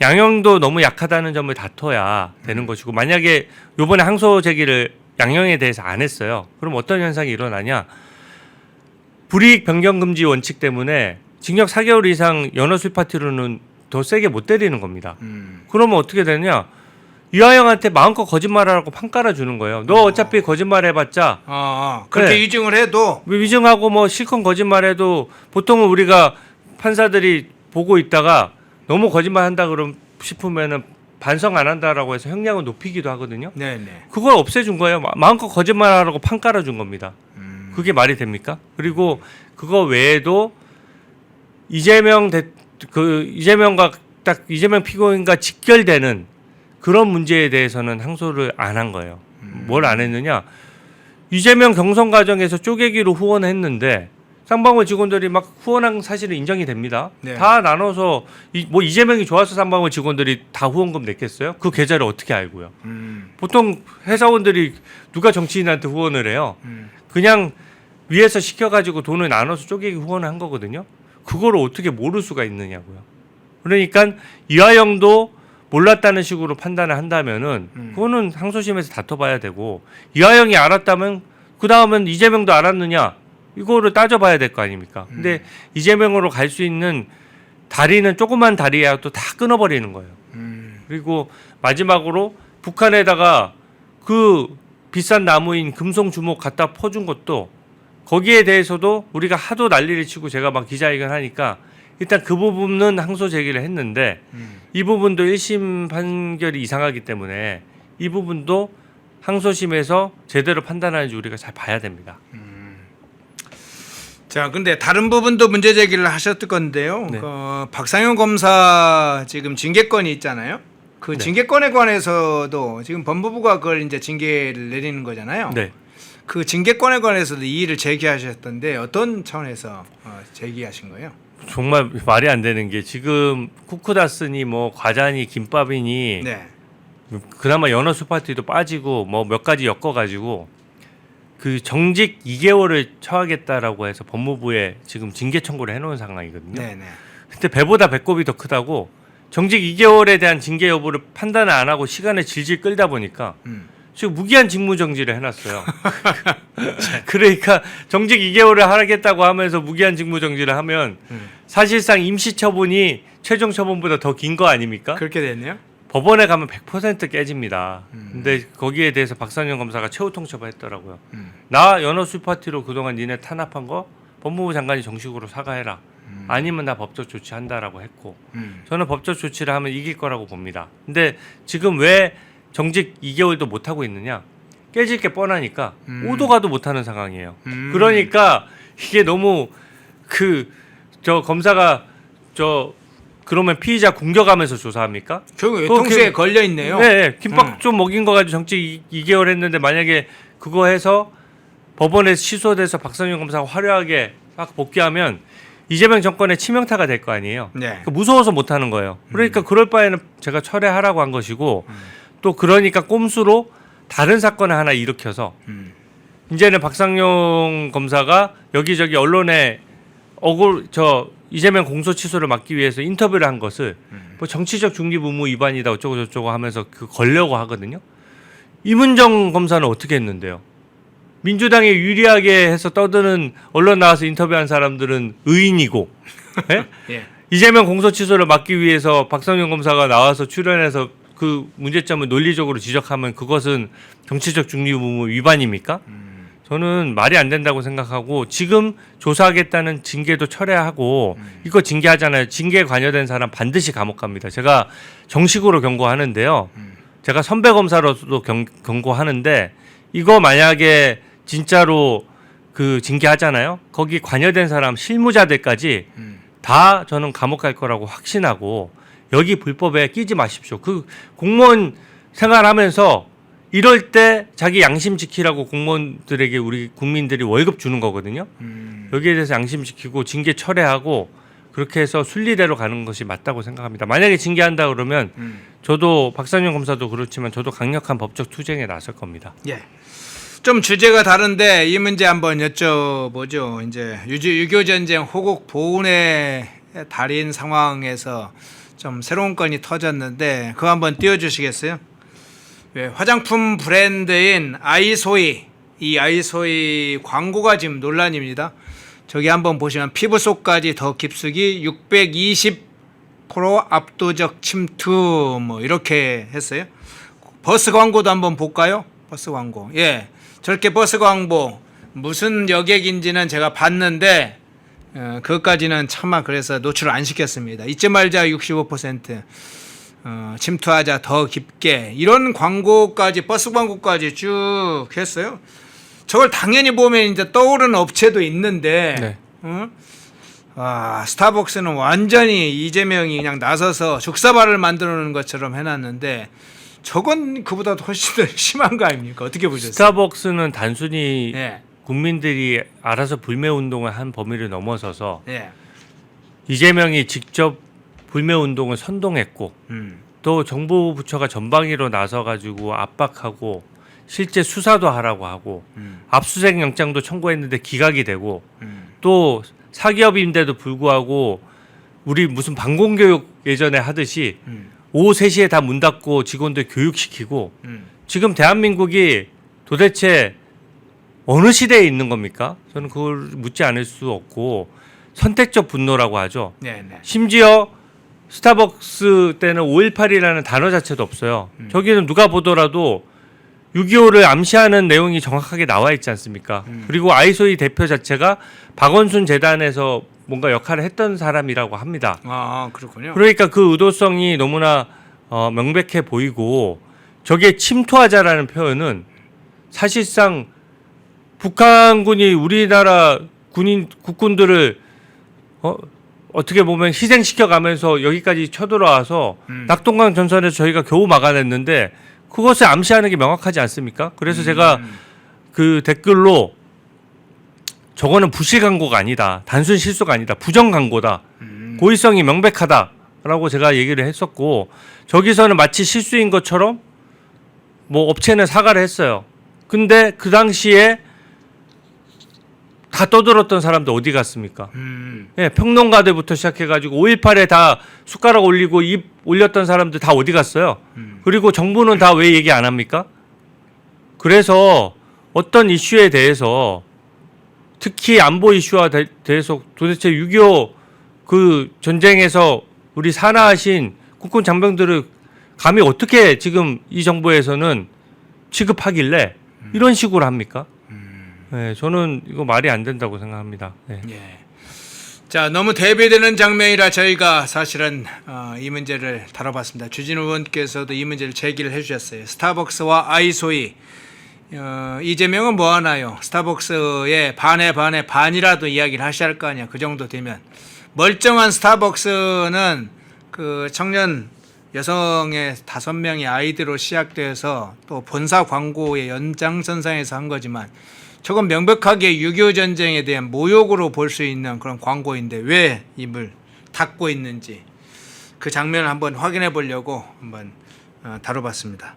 양형도 너무 약하다는 점을 다퉈야 되는 것이고 만약에 요번에 항소 제기를 양형에 대해서 안 했어요. 그럼 어떤 현상이 일어나냐? 불이익 변경 금지 원칙 때문에 징역 4개월 이상 연어 술파티로는 더 세게 못 때리는 겁니다. 그러면 어떻게 되냐? 이화영한테 마음껏 거짓말하라고 판 깔아주는 거예요. 너 어차피 거짓말 해봤자 그렇게 네. 위증을 해도 위증하고 뭐 실컷 거짓말해도 보통은 우리가 판사들이 보고 있다가 너무 거짓말한다 그럼 싶으면은 반성 안 한다라고 해서 형량을 높이기도 하거든요. 네네. 그걸 없애준 거예요. 마음껏 거짓말하라고 판 깔아준 겁니다. 그게 말이 됩니까? 그리고 그거 외에도 이재명과 딱 이재명 피고인과 직결되는 그런 문제에 대해서는 항소를 안 한 거예요. 뭘 안 했느냐? 이재명 경선 과정에서 쪼개기로 후원했는데 쌍방울 직원들이 막 후원한 사실은 인정이 됩니다. 네. 다 나눠서 뭐 이재명이 좋아서 쌍방울 직원들이 다 후원금 냈겠어요? 그 계좌를 어떻게 알고요? 보통 회사원들이 누가 정치인한테 후원을 해요? 그냥 위에서 시켜가지고 돈을 나눠서 쪼개기 후원을 한 거거든요. 그거를 어떻게 모를 수가 있느냐고요. 그러니까 이화영도 몰랐다는 식으로 판단을 한다면은 그거는 항소심에서 다퉈봐야 되고 이화영이 알았다면 그 다음은 이재명도 알았느냐 이거를 따져봐야 될 거 아닙니까? 근데 이재명으로 갈 수 있는 다리는 조그만 다리야 또 다 끊어버리는 거예요. 그리고 마지막으로 북한에다가 그 비싼 나무인 금송 주목 갖다 퍼준 것도 거기에 대해서도 우리가 하도 난리를 치고 제가 막 기자회견 하니까 일단 그 부분은 항소 제기를 했는데 이 부분도 1심 판결이 이상하기 때문에 이 부분도 항소심에서 제대로 판단하는지 우리가 잘 봐야 됩니다. 자, 근데 다른 부분도 문제 제기를 하셨을 건데요. 네. 박상현 검사 지금 징계권이 있잖아요. 그 네. 징계권에 관해서도 지금 법무부가 그걸 이제 징계를 내리는 거잖아요. 네. 그 징계권에 관해서도 이의를 제기하셨던데 어떤 차원에서 제기하신 거예요? 정말 말이 안 되는 게 지금 쿠크다스니 뭐 과자니 김밥이니 네. 그나마 연어 수파티도 빠지고 뭐 몇 가지 엮어가지고 그 정직 2개월을 처하겠다라고 해서 법무부에 지금 징계 청구를 해놓은 상황이거든요. 네네. 근데 배보다 배꼽이 더 크다고 정직 2개월에 대한 징계 여부를 판단을 안 하고 시간을 질질 끌다 보니까 지금 무기한 직무정지를 해놨어요. 그러니까 정직 2개월을 하겠다고 하면서 무기한 직무정지를 하면 사실상 임시처분이 최종 처분보다 더 긴 거 아닙니까? 그렇게 됐네요. 법원에 가면 100% 깨집니다. 근데 거기에 대해서 박상현 검사가 최후 통첩을 했더라고요. 나 연어 술파티로 그동안 니네 탄압한 거 법무부 장관이 정식으로 사과해라. 아니면 나 법적 조치한다라고 했고 저는 법적 조치를 하면 이길 거라고 봅니다. 근데 지금 왜 정직 2개월도 못하고 있느냐? 깨질 게 뻔하니까 오도 가도 못하는 상황이에요. 그러니까 이게 너무 그 저 검사가 그러면 피의자 공격하면서 조사합니까? 결국 외통수에 걸려 있네요. 네, 김밥 좀 먹인 거 가지고 정치 2개월 했는데 만약에 그거 해서 법원에 취소돼서 박성윤 검사가 화려하게 막 복귀하면 이재명 정권의 치명타가 될 거 아니에요. 네. 그러니까 무서워서 못 하는 거예요. 그러니까 그럴 바에는 제가 철회하라고 한 것이고 또 그러니까 꼼수로 다른 사건을 하나 일으켜서 이제는 박상용 검사가 여기저기 언론에 이재명 공소 취소를 막기 위해서 인터뷰를 한 것을 뭐 정치적 중립 의무 위반이다 어쩌고 저쩌고 하면서 걸려고 하거든요. 이문정 검사는 어떻게 했는데요? 민주당에 유리하게 해서 떠드는 언론 나와서 인터뷰한 사람들은 의인이고 예? 예. 이재명 공소 취소를 막기 위해서 박성윤 검사가 나와서 출연해서 그 문제점을 논리적으로 지적하면 그것은 정치적 중립 의무 위반입니까? 저는 말이 안 된다고 생각하고 지금 조사하겠다는 징계도 철회하고 이거 징계하잖아요. 징계에 관여된 사람 반드시 감옥 갑니다. 제가 정식으로 경고하는데요. 제가 선배 검사로도 경고하는데 이거 만약에 진짜로 그 징계하잖아요. 거기 관여된 사람 실무자들까지 다 저는 감옥 갈 거라고 확신하고 여기 불법에 끼지 마십시오. 그 공무원 생활하면서 이럴 때 자기 양심 지키라고 공무원들에게 우리 국민들이 월급 주는 거거든요. 여기에 대해서 양심 지키고 징계 철회하고 그렇게 해서 순리대로 가는 것이 맞다고 생각합니다. 만약에 징계한다 그러면 저도 박상현 검사도 그렇지만 저도 강력한 법적 투쟁에 나설 겁니다. 예. 좀 주제가 다른데 이 문제 한번 여쭤보죠. 이제 6.25 전쟁 호국 보훈의 달인 상황에서 좀 새로운 건이 터졌는데 그거 한번 띄워주시겠어요? 네, 화장품 브랜드인 아이소이, 이 아이소이 광고가 지금 논란입니다. 저기 한번 보시면 피부 속까지 더 깊숙이 620% 압도적 침투 뭐 이렇게 했어요. 버스 광고도 한번 볼까요? 버스 광고. 예, 저렇게 버스 광고 무슨 여객인지는 제가 봤는데 그것까지는 차마 그래서 노출을 안 시켰습니다. 잊지 말자 65%. 침투하자 더 깊게 이런 광고까지 버스 광고까지 쭉 했어요. 저걸 당연히 보면 이제 떠오르는 업체도 있는데 네. 스타벅스는 완전히 이재명이 그냥 나서서 죽사발을 만들어 놓은 것처럼 해놨는데 저건 그보다 훨씬 더 심한 거 아닙니까? 어떻게 보셨어요? 스타벅스는 단순히 예. 국민들이 알아서 불매 운동을 한 범위를 넘어서서 예. 이재명이 직접 불매 운동을 선동했고 또 정부 부처가 전방위로 나서 가지고 압박하고 실제 수사도 하라고 하고 압수수색 영장도 청구했는데 기각이 되고 또 사기업인데도 불구하고 우리 무슨 방공교육 예전에 하듯이 오후 3시에 다 문 닫고 직원들 교육시키고 지금 대한민국이 도대체 어느 시대에 있는 겁니까? 저는 그걸 묻지 않을 수 없고 선택적 분노라고 하죠. 네, 네. 심지어 스타벅스 때는 5.18이라는 단어 자체도 없어요. 저기는 누가 보더라도 6.25를 암시하는 내용이 정확하게 나와 있지 않습니까? 그리고 아이소이 대표 자체가 박원순 재단에서 뭔가 역할을 했던 사람이라고 합니다. 그렇군요. 그러니까 그 의도성이 너무나 명백해 보이고 저게 침투하자라는 표현은 사실상 북한군이 우리나라 국군들을 어떻게 보면 희생시켜 가면서 여기까지 쳐들어와서 낙동강 전선에서 저희가 겨우 막아냈는데 그것을 암시하는 게 명확하지 않습니까? 그래서 제가 그 댓글로 저거는 부실 광고가 아니다. 단순 실수가 아니다. 부정 광고다. 고의성이 명백하다라고 제가 얘기를 했었고 저기서는 마치 실수인 것처럼 뭐 업체는 사과를 했어요. 근데 그 당시에 다 떠들었던 사람들 어디 갔습니까? 예, 평론가들부터 시작해가지고 5.18에 다 숟가락 올리고 입 올렸던 사람들 다 어디 갔어요? 그리고 정부는 다 왜 얘기 안 합니까? 그래서 어떤 이슈에 대해서 특히 안보 이슈와 대해서 도대체 6.25 그 전쟁에서 우리 산하하신 국군 장병들을 감히 어떻게 지금 이 정부에서는 취급하길래 이런 식으로 합니까? 네, 저는 이거 말이 안 된다고 생각합니다. 네. 예. 자, 너무 대비되는 장면이라 저희가 사실은 이 문제를 다뤄봤습니다. 주진우 의원께서도 이 문제를 제기를 해주셨어요. 스타벅스와 아이소이. 이재명은 뭐 하나요? 스타벅스의 반에 반이라도 이야기를 하셔야 할 거 아니야. 그 정도 되면 멀쩡한 스타벅스는 그 청년 여성의 5명의 아이디로 시작돼서 또 본사 광고의 연장선상에서 한 거지만 저건 명백하게 6.25 전쟁에 대한 모욕으로 볼 수 있는 그런 광고인데 왜 입을 닫고 있는지 그 장면을 한번 확인해 보려고 한번 다뤄봤습니다.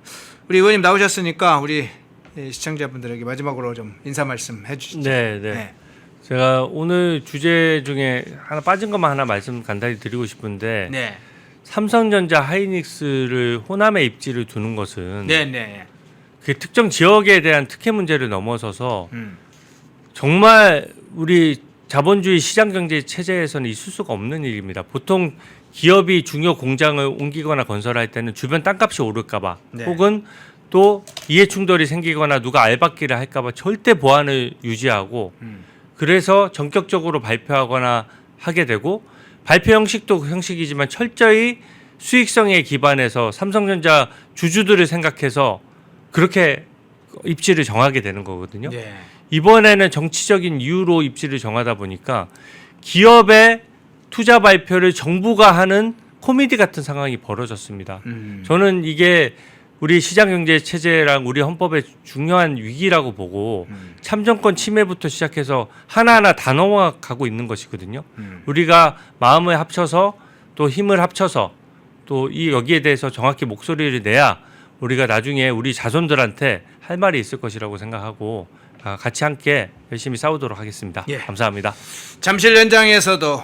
우리 의원님 나오셨으니까 우리 시청자분들에게 마지막으로 좀 인사 말씀 해주시죠. 네. 제가 오늘 주제 중에 하나 빠진 것만 하나 말씀 간단히 드리고 싶은데 네. 삼성전자 하이닉스를 호남에 입지를 두는 것은 네. 그 특정 지역에 대한 특혜 문제를 넘어서서 정말 우리 자본주의 시장 경제 체제에서는 있을 수가 없는 일입니다. 보통 기업이 중요 공장을 옮기거나 건설할 때는 주변 땅값이 오를까봐 네. 혹은 또 이해 충돌이 생기거나 누가 알박기를 할까봐 절대 보안을 유지하고 그래서 전격적으로 발표하거나 하게 되고 발표 형식도 형식이지만 철저히 수익성에 기반해서 삼성전자 주주들을 생각해서 그렇게 입지를 정하게 되는 거거든요. 네. 이번에는 정치적인 이유로 입지를 정하다 보니까 기업의 투자 발표를 정부가 하는 코미디 같은 상황이 벌어졌습니다. 저는 이게 우리 시장경제 체제랑 우리 헌법의 중요한 위기라고 보고 참정권 침해부터 시작해서 하나하나 다 넘어가고 있는 것이거든요. 우리가 마음을 합쳐서 또 힘을 합쳐서 또 이 여기에 대해서 정확히 목소리를 내야 우리가 나중에 우리 자손들한테 할 말이 있을 것이라고 생각하고 같이 함께 열심히 싸우도록 하겠습니다. 예. 감사합니다. 잠실 현장에서도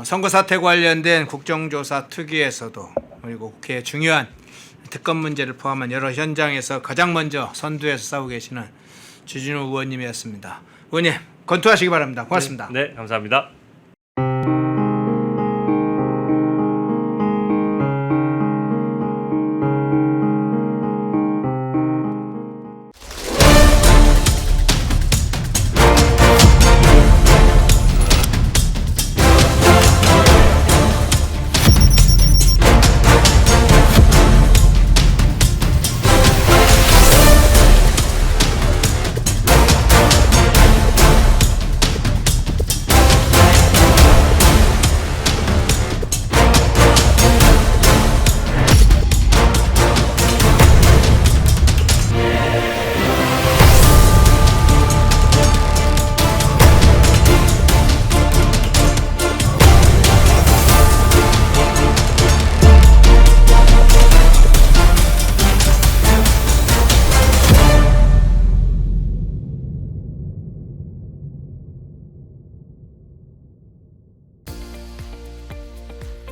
선거 사태 관련된 국정조사 특위에서도 그리고 국회의 중요한 특검 문제를 포함한 여러 현장에서 가장 먼저 선두에서 싸우고 계시는 주진우 의원님이었습니다. 의원님 건투하시기 바랍니다. 고맙습니다. 네, 감사합니다.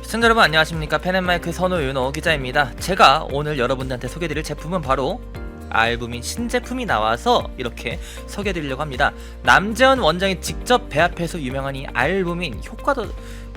시청자 여러분 안녕하십니까. 펜앤마이크 선우윤호 기자입니다. 제가 오늘 여러분들한테 소개해드릴 제품은 바로 알부민 신제품이 나와서 이렇게 소개해드리려고 합니다. 남재원 원장이 직접 배합해서 유명한 이 알부민 효과도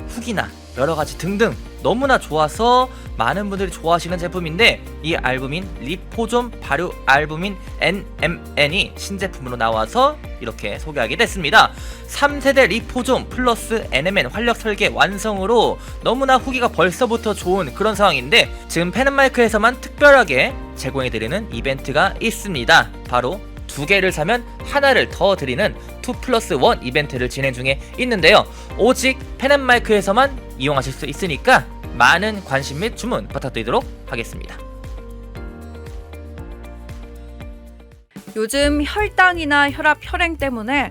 후기나 여러가지 등등 너무나 좋아서 많은 분들이 좋아하시는 제품인데 이 알부민 리포존 발효 알부민 NMN이 신제품으로 나와서 이렇게 소개하게 됐습니다. 3세대 리포존 플러스 NMN 활력 설계 완성으로 너무나 후기가 벌써부터 좋은 그런 상황인데 지금 펜앤마이크에서만 특별하게 제공해드리는 이벤트가 있습니다. 바로 2개를 사면 하나를 더 드리는 2+1 이벤트를 진행 중에 있는데요. 오직 펜앤마이크에서만 이용하실 수 있으니까 많은 관심 및 주문 부탁드리도록 하겠습니다. 요즘 혈당이나 혈압, 혈행 때문에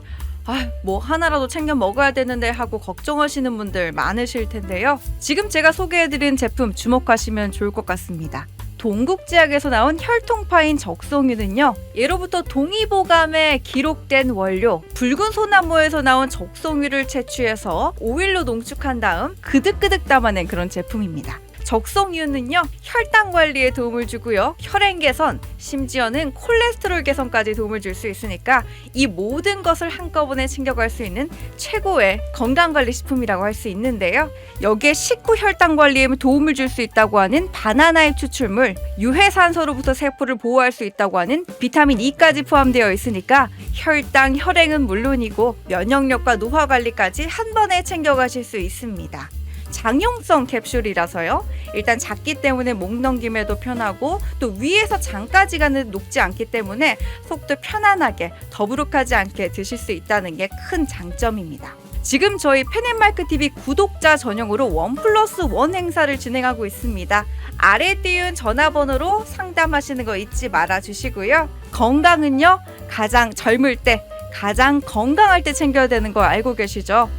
뭐 하나라도 챙겨 먹어야 되는데 하고 걱정하시는 분들 많으실 텐데요. 지금 제가 소개해드린 제품 주목하시면 좋을 것 같습니다. 동국제약에서 나온 혈통파인 적송유는요, 예로부터 동의보감에 기록된 원료 붉은 소나무에서 나온 적송유를 채취해서 오일로 농축한 다음 그득그득 담아낸 그런 제품입니다. 적송유는요, 혈당 관리에 도움을 주고요, 혈행 개선, 심지어는 콜레스테롤 개선까지 도움을 줄 수 있으니까 이 모든 것을 한꺼번에 챙겨갈 수 있는 최고의 건강관리식품이라고 할 수 있는데요. 여기에 식후 혈당 관리에 도움을 줄 수 있다고 하는 바나나잎 추출물, 유해산소로부터 세포를 보호할 수 있다고 하는 비타민 E까지 포함되어 있으니까 혈당, 혈행은 물론이고 면역력과 노화 관리까지 한 번에 챙겨가실 수 있습니다. 장용성 캡슐이라서요. 일단 작기 때문에 목 넘김에도 편하고 또 위에서 장까지 가는 녹지 않기 때문에 속도 편안하게 더부룩하지 않게 드실 수 있다는 게 큰 장점입니다. 지금 저희 펜앤마이크TV 구독자 전용으로 1+1 행사를 진행하고 있습니다. 아래 띄운 전화번호로 상담하시는 거 잊지 말아 주시고요. 건강은요, 가장 젊을 때, 가장 건강할 때 챙겨야 되는 거 알고 계시죠?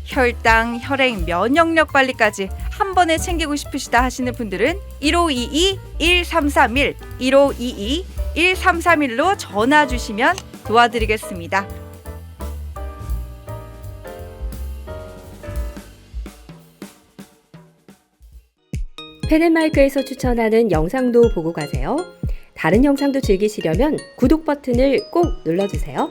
혈당, 혈액, 면역력 관리까지 한 번에 챙기고 싶으시다 하시는 분들은 1522-1331, 1522-1331로 전화 주시면 도와드리겠습니다. 펜앤마이크에서 추천하는 영상도 보고 가세요. 다른 영상도 즐기시려면 구독 버튼을 꼭 눌러주세요.